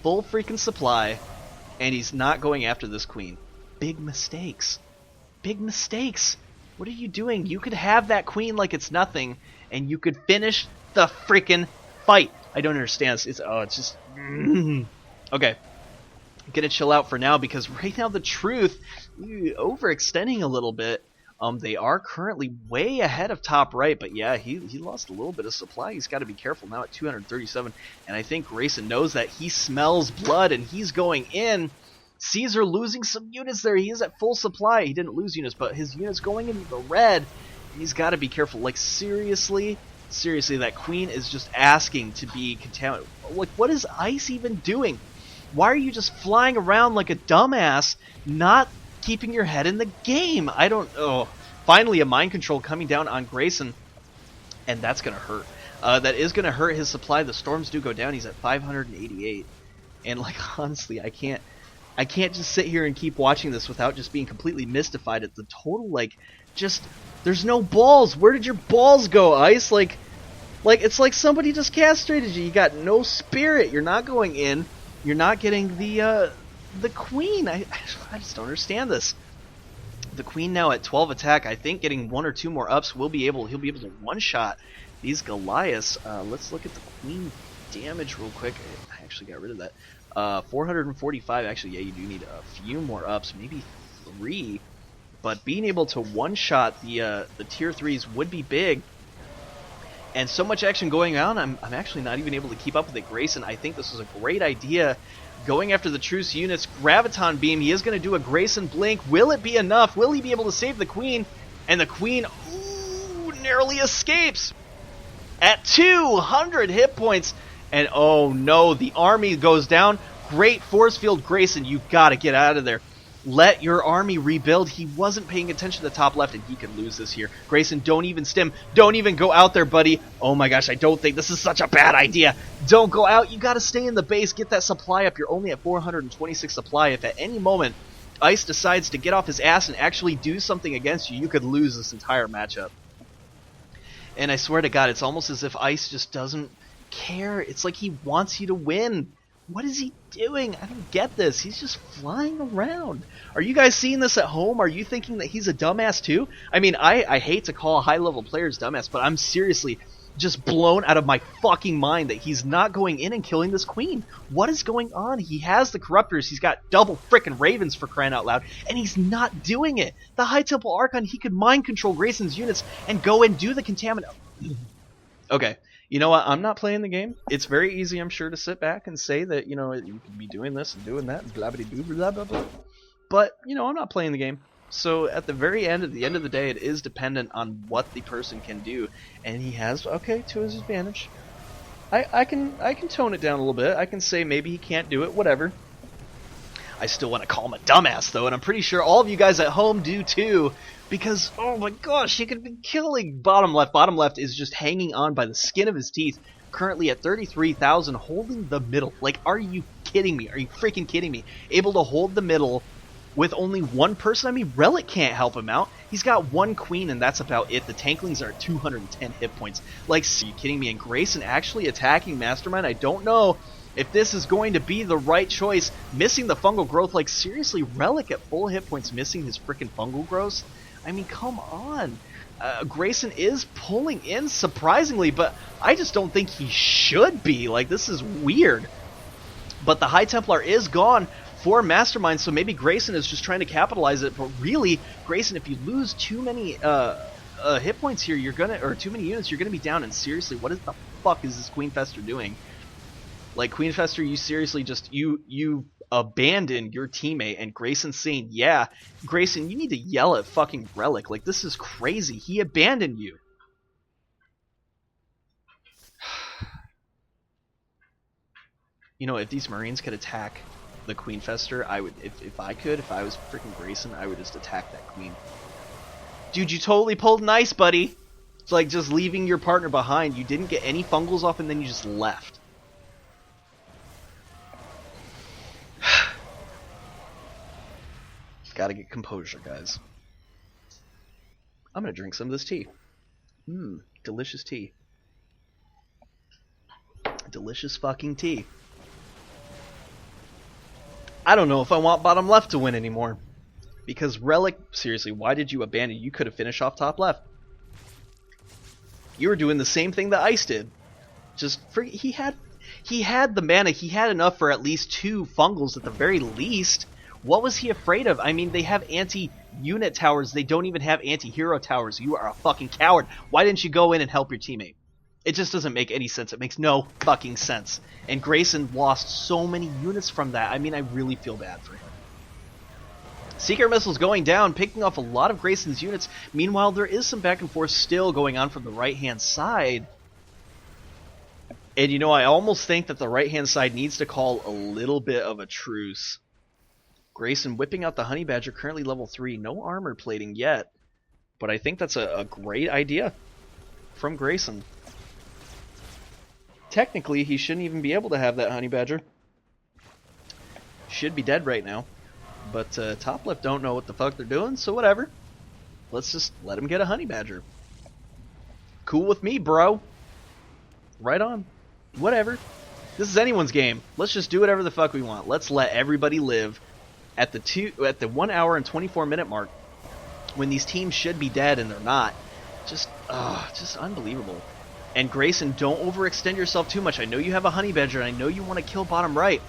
Full freaking supply, and he's not going after this queen. Big mistakes. Big mistakes. What are you doing? You could have that queen like it's nothing, and you could finish the freaking fight. I don't understand. It's just... Okay. I'm gonna chill out for now, because right now the Truth, overextending a little bit. They are currently way ahead of top right, but yeah, he lost a little bit of supply. He's got to be careful now at 237, and I think Grayson knows that. He smells blood, and he's going in. Caesar losing some units there. He is at full supply. He didn't lose units, but his units going into the red. He's got to be careful. Like, seriously, Seriously, that queen is just asking to be contaminated. Like, what is Ice even doing? Why are you just flying around like a dumbass, not keeping your head in the game? I don't... Oh, finally a mind control coming down on Grayson, and that's going to hurt. That is going to hurt his supply. The storms do go down. He's at 588. And, like, honestly, I can't just sit here and keep watching this without just being completely mystified at the total, like, just... There's no balls. Where did your balls go, Ice? Like it's like somebody just castrated you. You got no spirit. You're not going in. You're not getting the queen. I just don't understand this. The queen now at 12 attack. I think getting 1 or 2 more ups he'll be able to one-shot these Goliaths. Let's look at the queen damage real quick. I actually got rid of that. 445. Actually, yeah, you do need a few more ups, maybe 3. But being able to one-shot the tier 3s would be big. And so much action going on, I'm actually not even able to keep up with it. Grayson, I think this is a great idea. Going after the Truce units, Graviton Beam, he is going to do a Grayson Blink. Will it be enough? Will he be able to save the queen? And the queen, ooh, narrowly escapes at 200 hit points. And oh no, the army goes down. Great force field, Grayson, you got to get out of there. Let your army rebuild. He wasn't paying attention to the top left, and he could lose this here. Grayson, don't even stim. Don't even go out there, buddy. Oh my gosh, I don't think this is such a bad idea. Don't go out. You got to stay in the base. Get that supply up. You're only at 426 supply. If at any moment Ice decides to get off his ass and actually do something against you, you could lose this entire matchup. And I swear to God, it's almost as if Ice just doesn't care. It's like he wants you to win. What is he doing? I don't get this. He's just flying around. Are you guys seeing this at home? Are you thinking that he's a dumbass too? I mean, I hate to call high-level players dumbass, but I'm seriously just blown out of my fucking mind that he's not going in and killing this queen. What is going on? He has the Corruptors. He's got double frickin' Ravens, for crying out loud, and he's not doing it. The High Temple Archon, he could mind control Grayson's units and go and do the contaminate. Okay. You know what? I'm not playing the game. It's very easy, I'm sure, to sit back and say that, you know, you could be doing this and doing that and blah blah blah blah blah blah. But, you know, I'm not playing the game. So at the very end, at the end of the day, it is dependent on what the person can do, and he has, okay, to his advantage. I can tone it down a little bit. I can say maybe he can't do it, whatever. I still want to call him a dumbass, though, and I'm pretty sure all of you guys at home do too. Because, oh my gosh, he could be killing bottom left. Bottom left is just hanging on by the skin of his teeth. Currently at 33,000, holding the middle. Like, are you kidding me? Are you freaking kidding me? Able to hold the middle with only one person? I mean, Relic can't help him out. He's got one queen, and that's about it. The tanklings are at 210 hit points. Like, are you kidding me? And Grayson actually attacking Mastermind? I don't know if this is going to be the right choice. Missing the fungal growth. Like, seriously, Relic at full hit points missing his freaking fungal growth? I mean, come on. Grayson is pulling in, surprisingly, but I just don't think he should be. Like, this is weird. But the High Templar is gone for Mastermind, so maybe Grayson is just trying to capitalize it. But really, Grayson, if you lose too many hit points here, you're gonna, or too many units, you're gonna be down. And seriously, what the fuck is this Queen Fester doing? Like, Queen Fester, you seriously just, you abandoned your teammate, and Grayson's saying, yeah, Grayson, you need to yell at fucking Relic. Like, this is crazy. He abandoned you. You know, if these Marines could attack the Queen Fester, I would, if I could, if I was freaking Grayson, I would just attack that queen. Dude, you totally pulled nice, buddy. It's like just leaving your partner behind. You didn't get any fungals off, and then you just left. Gotta get composure, guys. I'm gonna drink some of this tea. Delicious tea. Delicious fucking tea. I don't know if I want bottom left to win anymore. Because Relic, seriously, why did you abandon? You could have finished off top left. You were doing the same thing that Ice did. Just he had the mana. He had enough for at least 2 fungals at the very least. What was he afraid of? I mean, they have anti-unit towers. They don't even have anti-hero towers. You are a fucking coward. Why didn't you go in and help your teammate? It just doesn't make any sense. It makes no fucking sense. And Grayson lost so many units from that. I mean, I really feel bad for him. Secret Missiles going down, picking off a lot of Grayson's units. Meanwhile, there is some back and forth still going on from the right-hand side. And you know, I almost think that the right-hand side needs to call a little bit of a truce. Grayson whipping out the Honey Badger, currently level 3. No armor plating yet. But I think that's a great idea from Grayson. Technically, he shouldn't even be able to have that Honey Badger. Should be dead right now. But top left don't know what the fuck they're doing, so whatever. Let's just let him get a Honey Badger. Cool with me, bro. Right on. Whatever. This is anyone's game. Let's just do whatever the fuck we want. Let's let everybody live at the 1 hour and 24 minute mark when these teams should be dead and they're not. Just unbelievable. And Grayson, don't overextend yourself too much. I know you have a Honey Badger, and I know you want to kill bottom right,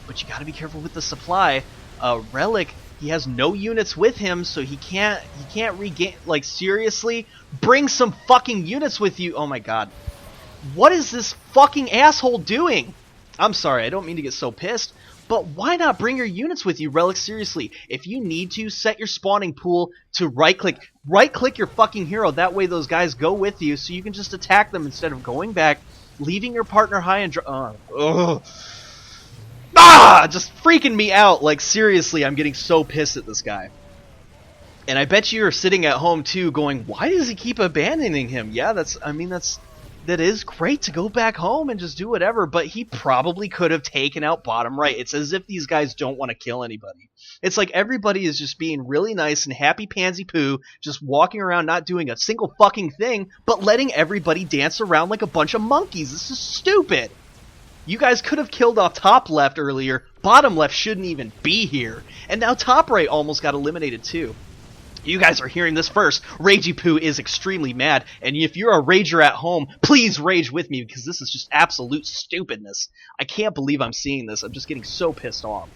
but you got to be careful with the supply. Relic, he has no units with him, so he can't regain. Like, seriously, bring some fucking units with you. Oh my god, what is this fucking asshole doing? I'm sorry, I don't mean to get so pissed, but why not bring your units with you, Relic? Seriously, if you need to, set your spawning pool to right-click your fucking hero. That way those guys go with you, so you can just attack them instead of going back, leaving your partner high and just freaking me out. Like, seriously, I'm getting so pissed at this guy. And I bet you're sitting at home too going, why does he keep abandoning him? Yeah, that is great to go back home and just do whatever, but he probably could have taken out bottom right. It's as if these guys don't want to kill anybody. It's like everybody is just being really nice and happy pansy poo, just walking around not doing a single fucking thing, but letting everybody dance around like a bunch of monkeys. This is stupid. You guys could have killed off top left earlier. Bottom left shouldn't even be here. And now top right almost got eliminated too. You guys are hearing this first. Ragey Poo is extremely mad, and if you're a rager at home, please rage with me, because this is just absolute stupidness. I can't believe I'm seeing this. I'm just getting so pissed off.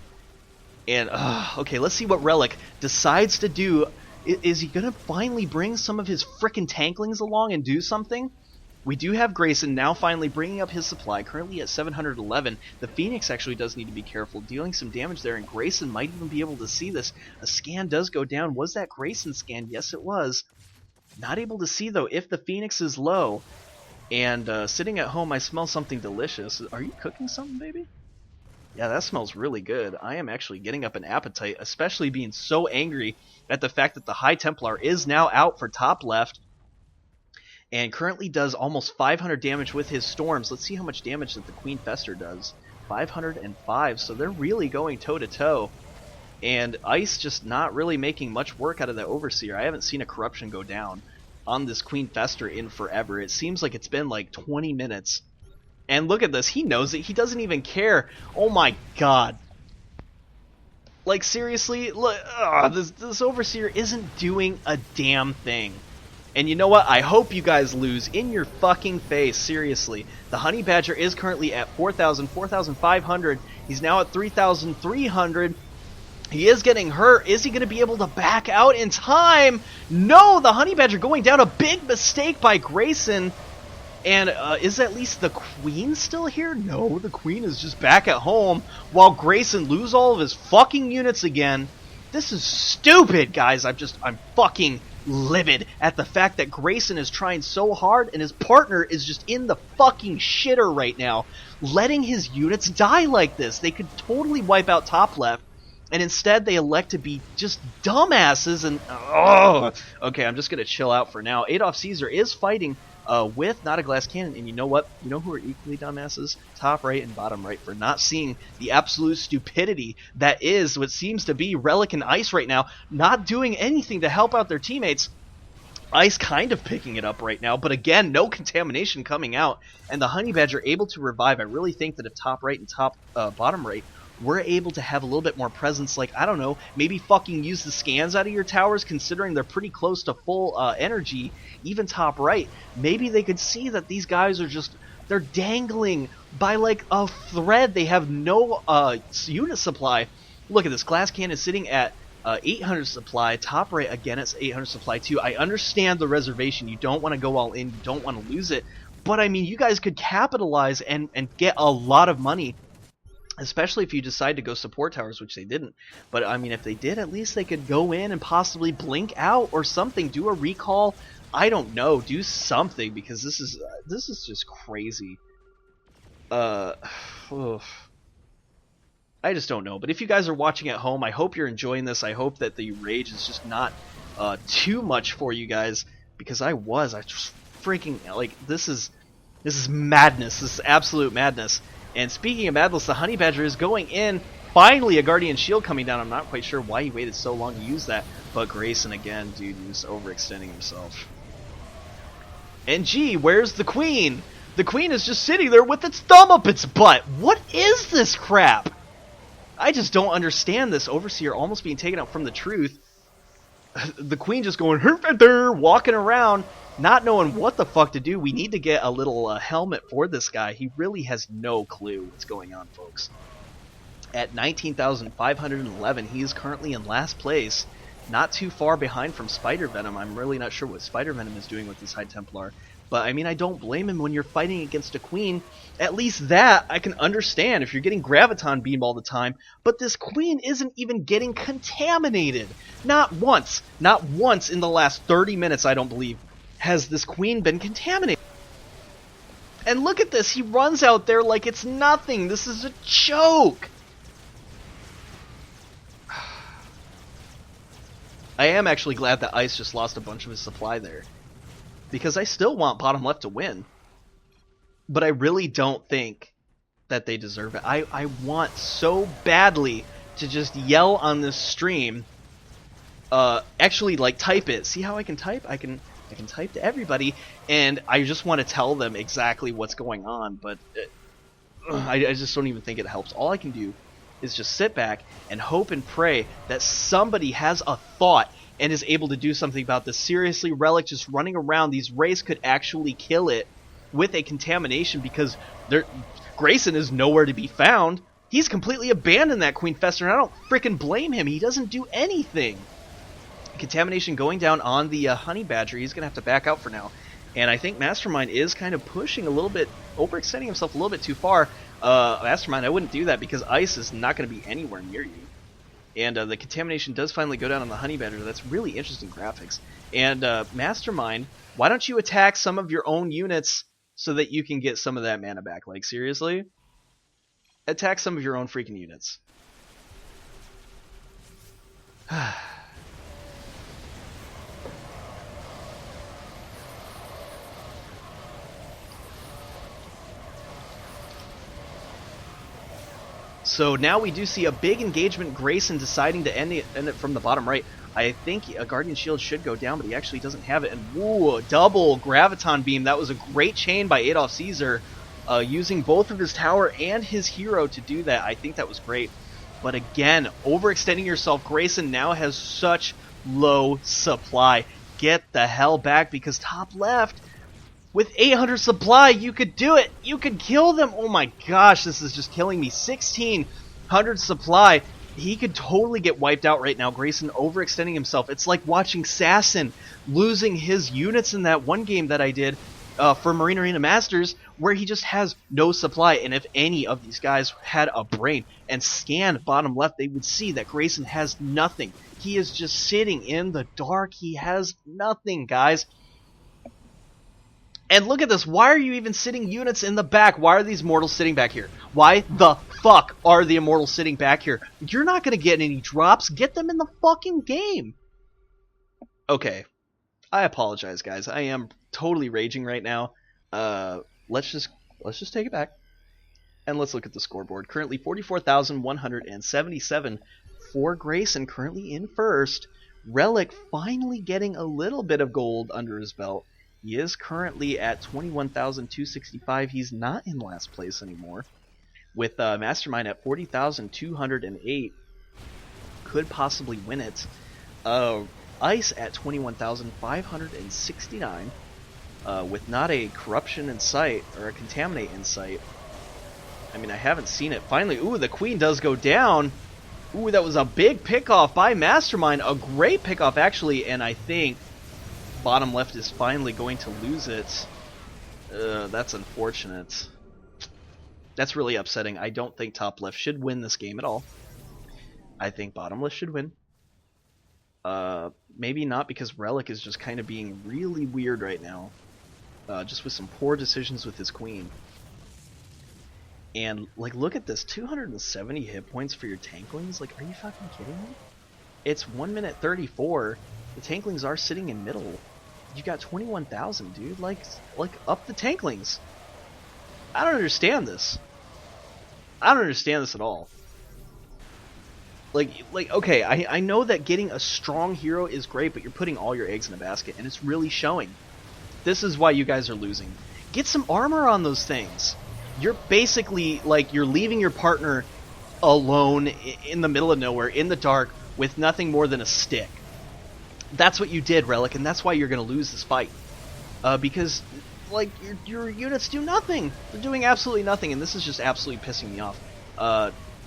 And, okay, let's see what Relic decides to do. Is he going to finally bring some of his frickin' tanklings along and do something? We do have Grayson now finally bringing up his supply, currently at 711. The Phoenix actually does need to be careful, dealing some damage there, and Grayson might even be able to see this. A scan does go down. Was that Grayson scan? Yes, it was. Not able to see, though, if the Phoenix is low. And sitting at home, I smell something delicious. Are you cooking something, baby? Yeah, that smells really good. I am actually getting up an appetite, especially being so angry at the fact that the High Templar is now out for top left. And currently does almost 500 damage with his storms. Let's see how much damage that the Queen Fester does. 505, so they're really going toe-to-toe. And Ice just not really making much work out of the Overseer. I haven't seen a corruption go down on this Queen Fester in forever. It seems like it's been like 20 minutes. And look at this, he knows it. He doesn't even care. Oh my god. Like, seriously, look, this Overseer isn't doing a damn thing. And you know what? I hope you guys lose in your fucking face. Seriously. The Honey Badger is currently at 4,000, 4,500. He's now at 3,300. He is getting hurt. Is he going to be able to back out in time? No! The Honey Badger going down. A big mistake by Grayson. And is at least the Queen still here? No, the Queen is just back at home while Grayson loses all of his fucking units again. This is stupid, guys. I'm fucking livid at the fact that Grayson is trying so hard and his partner is just in the fucking shitter right now, letting his units die like this. They could totally wipe out top left, and instead they elect to be just dumbasses and okay, I'm just gonna chill out for now. AdolfCaesar is fighting with NotAGlassCannon, and you know what? You know who are equally dumbasses? Top right and bottom right, for not seeing the absolute stupidity that is what seems to be Relic and Ice right now, not doing anything to help out their teammates. Ice kind of picking it up right now, but again, no contamination coming out, and the Honey Badger able to revive. I really think that if top right and bottom right were able to have a little bit more presence, like, I don't know, maybe fucking use the scans out of your towers, considering they're pretty close to full energy, even top right, maybe they could see that these guys are just, they're dangling by like a thread. They have no unit supply. Look at this, Glass Cannon sitting at 800 supply, top right again it's 800 supply too. I understand the reservation, you don't want to go all in, you don't want to lose it, but I mean, you guys could capitalize and get a lot of money, especially if you decide to go support towers, which they didn't. But I mean, if they did, at least they could go in and possibly blink out or something, do a recall, I don't know, do something, because this is just crazy. Oof. I just don't know. But if you guys are watching at home, I hope you're enjoying this. I hope that the rage is just not too much for you guys, because I just freaking, like, this is madness. This is absolute madness. And speaking of madness, the Honey Badger is going in. Finally, a Guardian Shield coming down. I'm not quite sure why he waited so long to use that. But Grayson again, dude, he's overextending himself. And gee, where's the Queen? The Queen is just sitting there with its thumb up its butt. What is this crap? I just don't understand this. Overseer almost being taken out from the truth. The Queen just going, walking around, not knowing what the fuck to do. We need to get a little helmet for this guy. He really has no clue what's going on, folks. At 19,511, he is currently in last place. Not too far behind from Spidervenom. I'm really not sure what Spidervenom is doing with this High Templar. But, I mean, I don't blame him when you're fighting against a Queen. At least that I can understand if you're getting Graviton Beam all the time. But this Queen isn't even getting contaminated. Not once in the last 30 minutes, I don't believe, has this Queen been contaminated. And look at this. He runs out there like it's nothing. This is a joke. I am actually glad that Ice just lost a bunch of his supply there, because I still want bottom left to win. But I really don't think that they deserve it. I want so badly to just yell on this stream. Actually, like, type it. See how I can type? I can type to everybody, and I just want to tell them exactly what's going on, but I just don't even think it helps. All I can do is just sit back and hope and pray that somebody has a thought and is able to do something about this. Seriously, Relic just running around. These Rays could actually kill it with a contamination, because Grayson is nowhere to be found. He's completely abandoned that Queen Fester, and I don't freaking blame him. He doesn't do anything. Contamination going down on the Honey Badger. He's going to have to back out for now. And I think Mastermind is kind of pushing a little bit, overextending himself a little bit too far. Mastermind, I wouldn't do that, because Ice is not going to be anywhere near you. And the contamination does finally go down on the Honey Badger. That's really interesting graphics. And Mastermind, why don't you attack some of your own units so that you can get some of that mana back? Like, seriously? Attack some of your own freaking units. So now we do see a big engagement. Grayson deciding to end it from the bottom right. I think a Guardian Shield should go down, but he actually doesn't have it. And whoa, double Graviton Beam. That was a great chain by AdolfCaesar, using both of his tower and his hero to do that. I think that was great. But again, overextending yourself. Grayson now has such low supply. Get the hell back, because top left, with 800 supply, you could do it. You could kill them. Oh my gosh, this is just killing me. 1600 supply. He could totally get wiped out right now. Grayson overextending himself. It's like watching Sasson losing his units in that one game that I did for Marine Arena Masters, where he just has no supply. And if any of these guys had a brain and scanned bottom left, they would see that Grayson has nothing. He is just sitting in the dark. He has nothing, guys. And look at this. Why are you even sitting units in the back? Why are these mortals sitting back here? Why the fuck are the immortals sitting back here? You're not going to get any drops. Get them in the fucking game. Okay. I apologize, guys. I am totally raging right now. Let's just take it back. And let's look at the scoreboard. Currently 44,177 for Grayson, currently in first. Relic finally getting a little bit of gold under his belt. He is currently at 21,265. He's not in last place anymore. With Mastermind at 40,208. Could possibly win it. Ice at 21,569. With not a corruption in sight, or a contaminate in sight. I mean, I haven't seen it. Finally, ooh, the Queen does go down. Ooh, that was a big pickoff by Mastermind. A great pickoff, actually, and I think bottom left is finally going to lose it. That's unfortunate. That's really upsetting. I don't think top left should win this game at all. I think bottom left should win. Maybe not, because Relic is just kind of being really weird right now. Just with some poor decisions with his Queen. And, like, look at this. 270 hit points for your tanklings? Like, are you fucking kidding me? It's 1 minute 34. The tanklings are sitting in middle. You got 21,000, dude. Like, up the tanklings. I don't understand this. I don't understand this at all. Like, okay, I know that getting a strong hero is great, but you're putting all your eggs in a basket, and it's really showing. This is why you guys are losing. Get some armor on those things. You're basically, like, you're leaving your partner alone in the middle of nowhere, in the dark, with nothing more than a stick. That's what you did, Relic, and that's why you're going to lose this fight. Because, like, your units do nothing. They're doing absolutely nothing, and this is just absolutely pissing me off.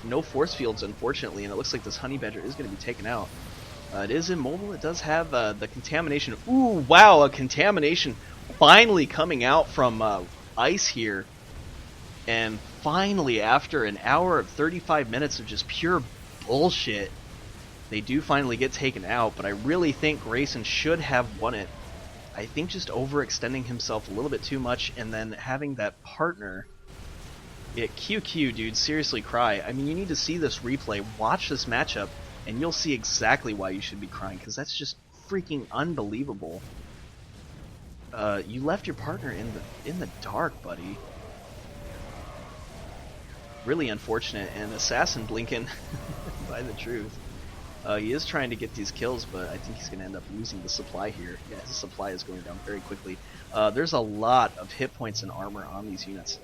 No force fields, unfortunately, and it looks like this honey badger is going to be taken out. It is immobile. It does have the contamination. Ooh, wow, a contamination finally coming out from ice here. And finally, after an hour of 35 minutes of just pure bullshit, they do finally get taken out, but I really think Grayson should have won it. I think just overextending himself a little bit too much and then having that partner... QQ, dude, seriously cry. I mean, you need to see this replay, watch this matchup, and you'll see exactly why you should be crying, because that's just freaking unbelievable. You left your partner in the dark, buddy. Really unfortunate, and Assassin blinking by the truth. He is trying to get these kills, but I think he's going to end up losing the supply here. Yeah, his supply is going down very quickly. There's a lot of hit points and armor on these units.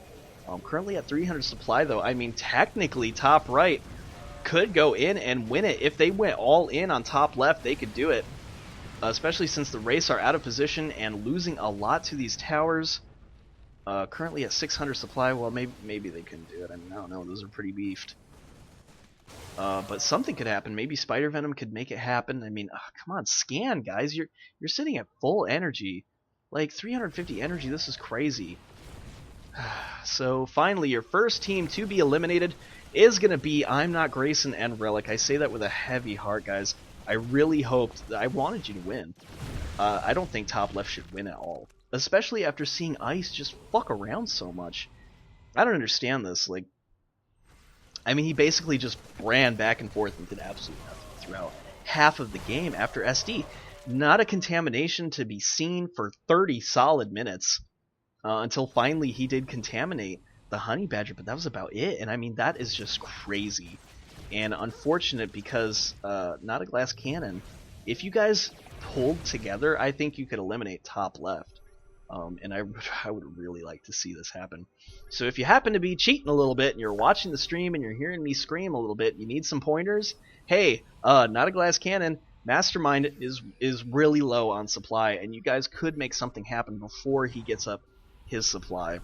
Currently at 300 supply, though. I mean, technically, top right could go in and win it. If they went all in on top left, they could do it. Especially since the Race are out of position and losing a lot to these towers. Currently at 600 supply. Well, maybe they couldn't do it. I mean, I don't know. Those are pretty beefed. But something could happen. Maybe Spidervenom could make it happen. I mean, come on, scan, guys. You're sitting at full energy. Like, 350 energy. This is crazy. So finally, your first team to be eliminated is going to be Imnotgrayson and Relic. I say that with a heavy heart, guys. I really hoped, I wanted you to win. I don't think top left should win at all, especially after seeing Ice just fuck around so much. I don't understand this. Like, I mean, he basically just ran back and forth and did absolutely nothing throughout half of the game after SD. Not a contamination to be seen for 30 solid minutes. Until finally he did contaminate the honey badger, but that was about it. And I mean, that is just crazy and unfortunate because NotAGlassCannon, if you guys pulled together, I think you could eliminate top left. And I would really like to see this happen. So if you happen to be cheating a little bit and you're watching the stream and you're hearing me scream a little bit, you need some pointers, hey, NotAGlassCannon, Mastermind is really low on supply, and you guys could make something happen before he gets up his supply.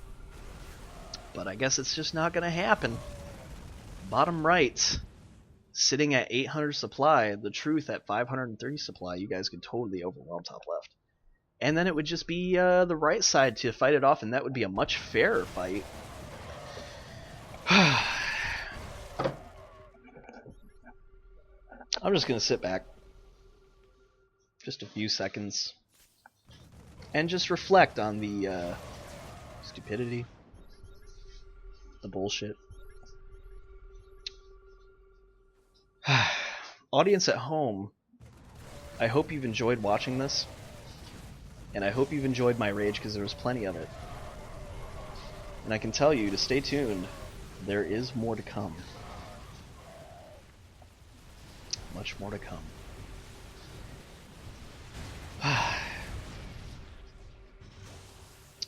But I guess it's just not going to happen. Bottom right, sitting at 800 supply, the truth at 530 supply, you guys could totally overwhelm top left. And then it would just be the right side to fight it off, and that would be a much fairer fight. I'm just going to sit back just a few seconds and just reflect on the stupidity, the bullshit. Audience at home, I hope you've enjoyed watching this, and I hope you've enjoyed my rage, because there was plenty of it. And I can tell you to stay tuned, there is more to come. Much more to come.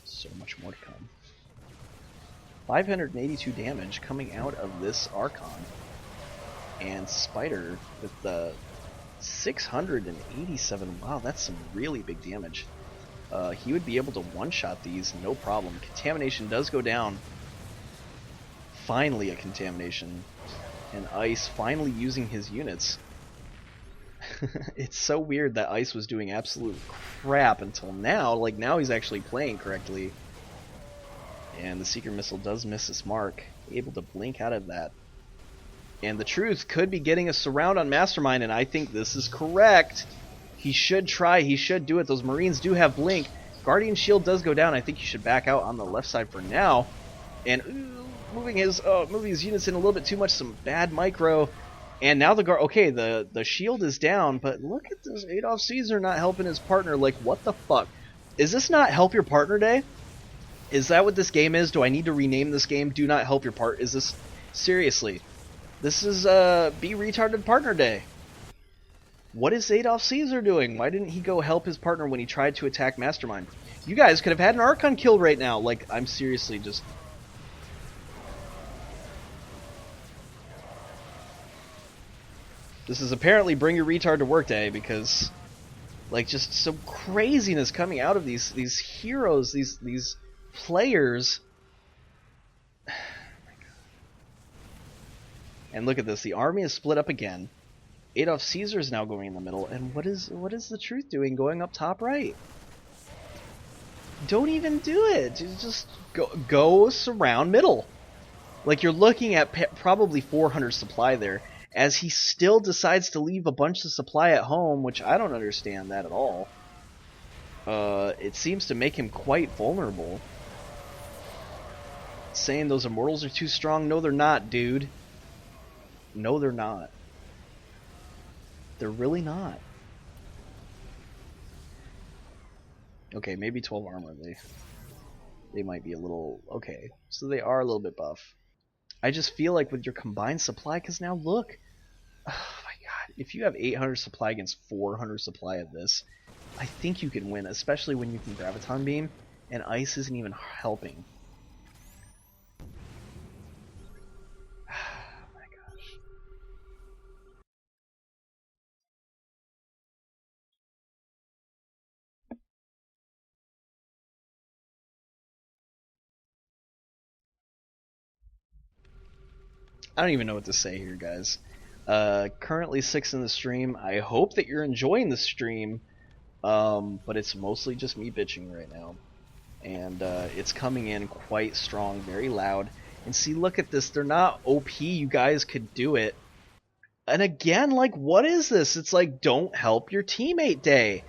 So much more to come. 582 damage coming out of this Archon. And Spider with the 687. Wow, that's some really big damage. He would be able to one-shot these, no problem. Contamination does go down. Finally a contamination. And Ice finally using his units. It's so weird that Ice was doing absolute crap until now. Like, now he's actually playing correctly. And the Secret Missile does miss its mark. Able to blink out of that. And the truth could be getting a surround on Mastermind, and I think this is correct. He should try, he should do it. Those Marines do have blink. Guardian Shield does go down. I think you should back out on the left side for now. And moving his units in a little bit too much. Some bad micro. And now the guard. Okay, the shield is down, but look at this AdolfCaesar not helping his partner. Like, what the fuck? Is this not help your partner day? Is that what this game is? Do I need to rename this game? Do not help your part. Is this seriously? This is be retarded partner day. What is AdolfCaesar doing? Why didn't he go help his partner when he tried to attack Mastermind? You guys could have had an Archon killed right now. Like, I'm seriously just... This is apparently bring your retard to work day, because... Like, just some craziness coming out of these heroes, these players. And look at this, the army is split up again. AdolfCaesar is now going in the middle, and what is the truth doing going up top right? Don't even do it. Just go surround middle. Like, you're looking at probably 400 supply there, as he still decides to leave a bunch of supply at home, which I don't understand that at all. It seems to make him quite vulnerable. Saying those immortals are too strong. No, they're not, dude. No, they're not. They're really not. Okay, maybe 12 armor. They might be a little... Okay, so they are a little bit buff. I just feel like with your combined supply, because now look. Oh my god. If you have 800 supply against 400 supply of this, I think you can win, especially when you can Graviton Beam, and Ice isn't even helping. I don't even know what to say here, guys. Currently 6 in the stream. I hope that you're enjoying the stream, but it's mostly just me bitching right now. And it's coming in quite strong, very loud. And see, look at this. They're not OP. You guys could do it. And again, like, what is this? It's like, don't help your teammate day.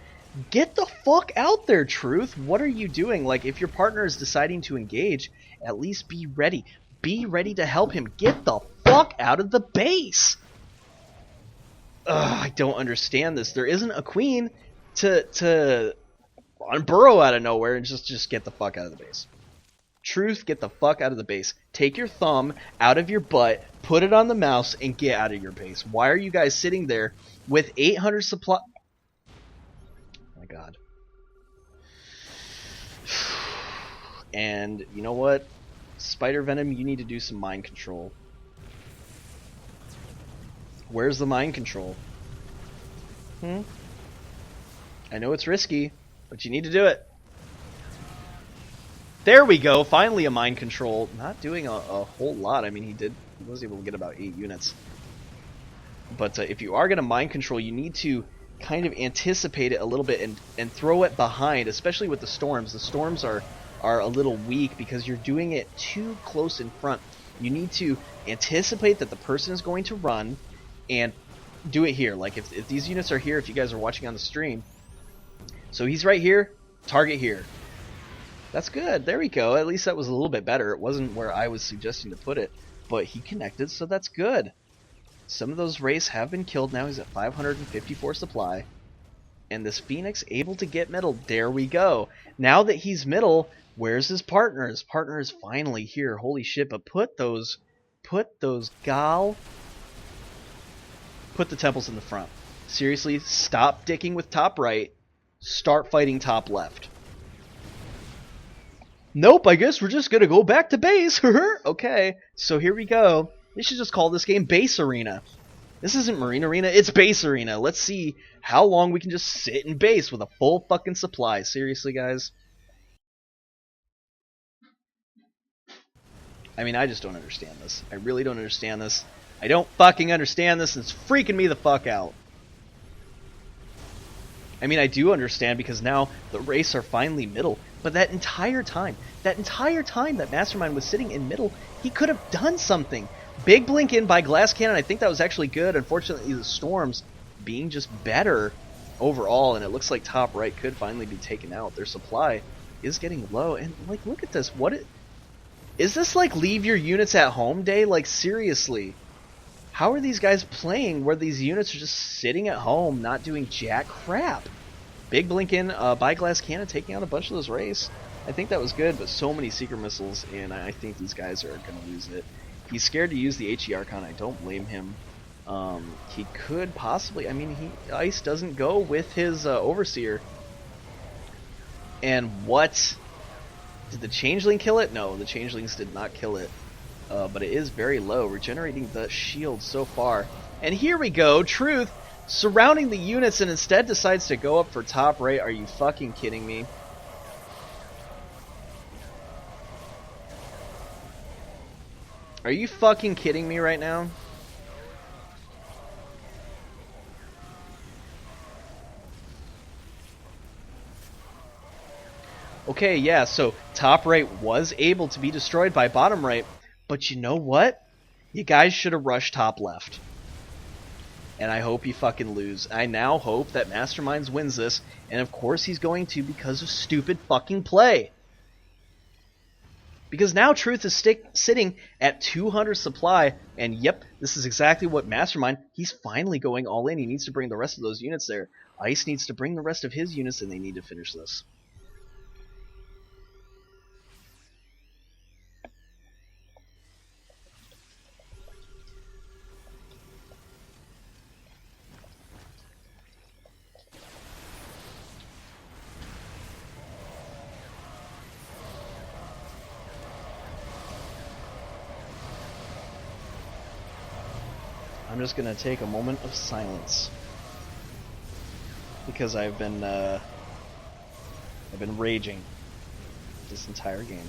Get the fuck out there, Truth. What are you doing? Like, if your partner is deciding to engage, at least be ready. Be ready to help him. Get the fuck out of the base. Ugh, I don't understand this. There isn't a queen to burrow out of nowhere and just get the fuck out of the base. Truth, get the fuck out of the base. Take your thumb out of your butt, put it on the mouse, and get out of your base. Why are you guys sitting there with 800 supply? Oh my god. And you know what? Spidervenom, you need to do some mind control. Where's the mind control? I know it's risky, but you need to do it. There we go, finally a mind control. Not doing a whole lot. I mean, he was able to get about 8 units. But if you are going to mind control, you need to kind of anticipate it a little bit and throw it behind, especially with the storms. The storms are a little weak because you're doing it too close in front. You need to anticipate that the person is going to run and do it here. Like if these units are here, if you guys are watching on the stream, so he's right here, target here. That's good. There we go. At least that was a little bit better. It wasn't where I was suggesting to put it, but he connected, so that's good. Some of those Wraiths have been killed now. He's at 554 supply. And this Phoenix able to get middle. There we go. Now that he's middle, where's his partner? His partner is finally here. Holy shit, but put the temples in the front. Seriously, stop dicking with top right. Start fighting top left. Nope, I guess we're just gonna go back to base. Okay, so here we go. They should just call this game Base Arena. This isn't Marine Arena, it's Base Arena. Let's see how long we can just sit in base with a full fucking supply. Seriously, guys. I mean, I just don't understand this. I really don't understand this. I don't fucking understand this, and it's freaking me the fuck out. I mean, I do understand because now the Wraiths are finally middle. But that entire time that Mastermind was sitting in middle, he could have done something. Big blink in by AdolfCaesar. I think that was actually good. Unfortunately, the storms being just better overall, and it looks like top right could finally be taken out. Their supply is getting low, and like, look at this. Is this like leave your units at home day? Like, seriously. How are these guys playing where these units are just sitting at home, not doing jack crap? Big Blinken by AdolfCaesar taking out a bunch of those Wraiths. I think that was good, but so many Secret Missiles, and I think these guys are going to lose it. He's scared to use the HE Archon. I don't blame him. He could possibly... I mean, Ice doesn't go with his Overseer. And what? Did the Changeling kill it? No, the Changelings did not kill it. But it is very low, regenerating the shield so far. And here we go, Truth surrounding the units and instead decides to go up for top right. Are you fucking kidding me? Are you fucking kidding me right now? Okay, yeah, so top right was able to be destroyed by bottom right, but you know what? You guys should have rushed top left. And I hope you fucking lose. I now hope that Mastermind wins this, and of course he's going to because of stupid fucking play. Because now Truth is sitting at 200 supply, and yep, this is exactly what Mastermind, he's finally going all in. He needs to bring the rest of those units there. Ice needs to bring the rest of his units, and they need to finish this. I'm just gonna take a moment of silence because I've been raging this entire game.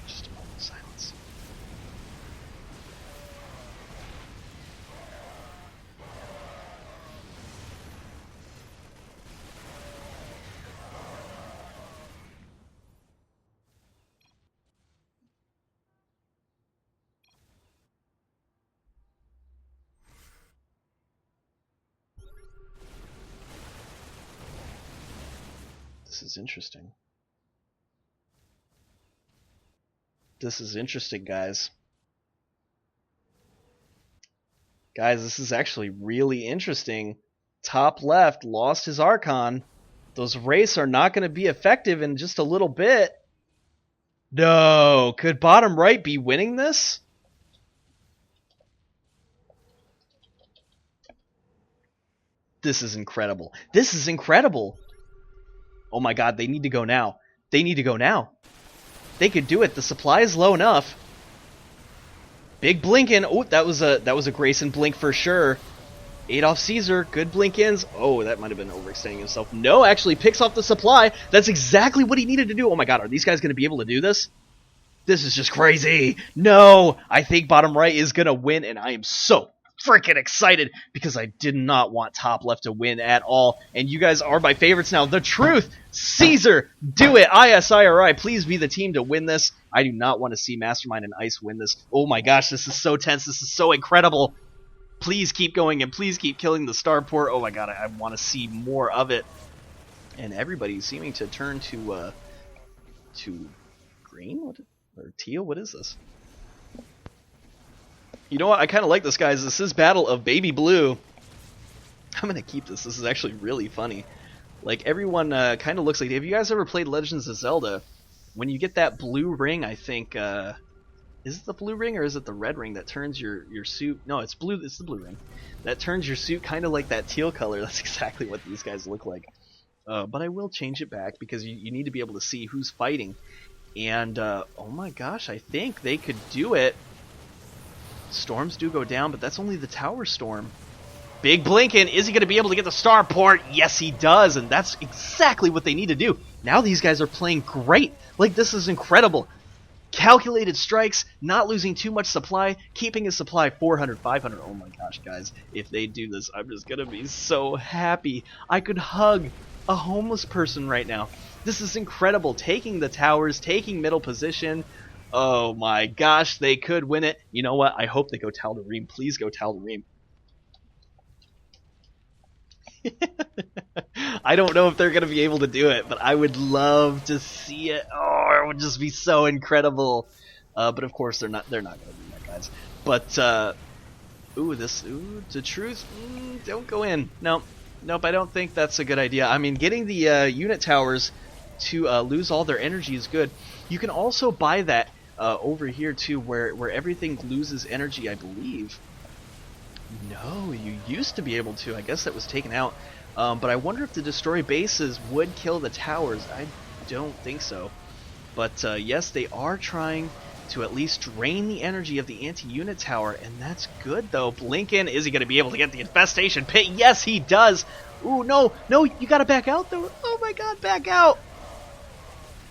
Just a moment of silence. This is interesting. This is interesting, guys. Guys, this is actually really interesting. Top left lost his Archon. Those Wraiths are not going to be effective in just a little bit. No! Could bottom right be winning this? This is incredible. This is incredible! Oh my god, they need to go now. They need to go now. They could do it. The supply is low enough. Big Blinken. Oh, that was a Grayson blink for sure. AdolfCaesar, good blink-ins. Oh, that might have been overextending himself. No, actually picks off the supply. That's exactly what he needed to do. Oh my god, are these guys going to be able to do this? This is just crazy. No, I think bottom right is going to win, and I am so freaking excited because I did not want top left to win at all. And you guys are my favorites now. The Truth, Caesar, do it. IsIrI, please be the team to win this. I do not want to see Mastermind and Ice win this. Oh my gosh, this is so tense. This is so incredible. Please keep going and please keep killing the starport. Oh my god, I want to see more of it. And everybody's seeming to turn to green? Or teal? What is this? You know what? I kind of like this, guys. This is Battle of Baby Blue. I'm going to keep this. This is actually really funny. Like, everyone kind of looks like... Have you guys ever played Legends of Zelda? When you get that blue ring, I think... is it the blue ring or is it the red ring that turns your suit... No, it's blue. It's the blue ring. That turns your suit kind of like that teal color. That's exactly what these guys look like. But I will change it back because you need to be able to see who's fighting. And, oh my gosh, I think they could do it. Storms do go down, but that's only the tower storm. Big Blinken, is he going to be able to get the starport? Yes, he does, and that's exactly what they need to do. Now these guys are playing great. Like, this is incredible. Calculated strikes, not losing too much supply, keeping his supply 400, 500. Oh my gosh, guys, if they do this, I'm just going to be so happy. I could hug a homeless person right now. This is incredible. Taking the towers, taking middle position. Oh my gosh, they could win it. You know what? I hope they go Tal'Darim. Please go Tal'Darim. I don't know if they're going to be able to do it, but I would love to see it. Oh, it would just be so incredible. But of course, they're not going to do that, guys. But the truth. Don't go in. Nope. I don't think that's a good idea. I mean, getting the unit towers to lose all their energy is good. You can also buy that over here too, where everything loses energy, I believe. No, you used to be able to. I guess that was taken out. But I wonder if the destroy bases would kill the towers. I don't think so. But yes, they are trying to at least drain the energy of the anti-unit tower, and that's good though. Blinken, is he going to be able to get the infestation pit? Yes, he does. Ooh, no, you got to back out though. Oh my god, back out.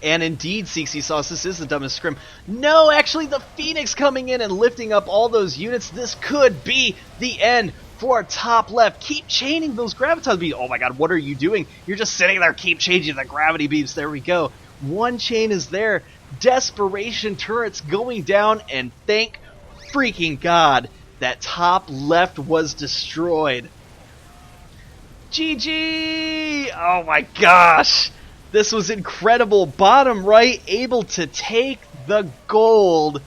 And indeed, Sauce, this is the dumbest scrim. No, actually, the Phoenix coming in and lifting up all those units. This could be the end for top left. Keep chaining those graviton beams. Oh my god, what are you doing? You're just sitting there, keep changing the gravity beams. There we go. One chain is there. Desperation turrets going down, and thank freaking god that top left was destroyed. GG! Oh my gosh! This was incredible. Bottom right, able to take the gold.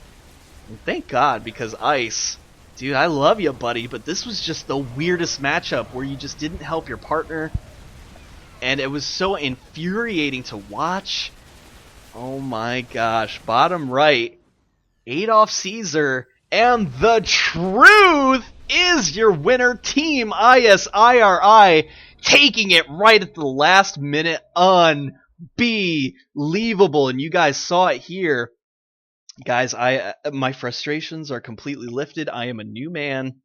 And thank God, because Ice, dude, I love you, buddy, but this was just the weirdest matchup where you just didn't help your partner. And it was so infuriating to watch. Oh my gosh. Bottom right, AdolfCaesar, and the truth is your winner, Team IsIrI, taking it right at the last minute. Unbelievable. And you guys saw it here. Guys, my frustrations are completely lifted. I am a new man.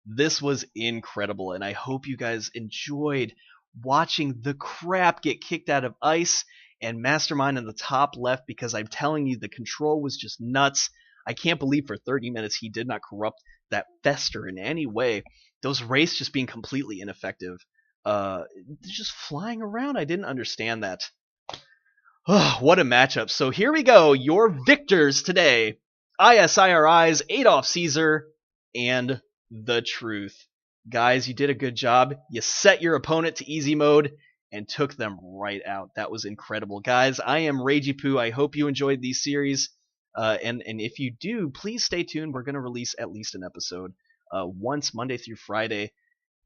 This was incredible, and I hope you guys enjoyed watching the crap get kicked out of Ice and Mastermind in the top left, because I'm telling you, the control was just nuts. I can't believe for 30 minutes he did not corrupt that Fester in any way. Those Wraiths just being completely ineffective. Just flying around. I didn't understand that. Oh, what a matchup. So here we go. Your victors today. IsIrI's AdolfCaesar and the truth. Guys, you did a good job. You set your opponent to easy mode and took them right out. That was incredible. Guys, I am RageyPoo. I hope you enjoyed these series. And if you do, please stay tuned. We're going to release at least an episode once Monday through Friday.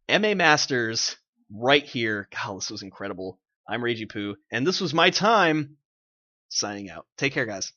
MA Masters right here. God, this was incredible. I'm RageyPoo, and this was my time signing out. Take care, guys.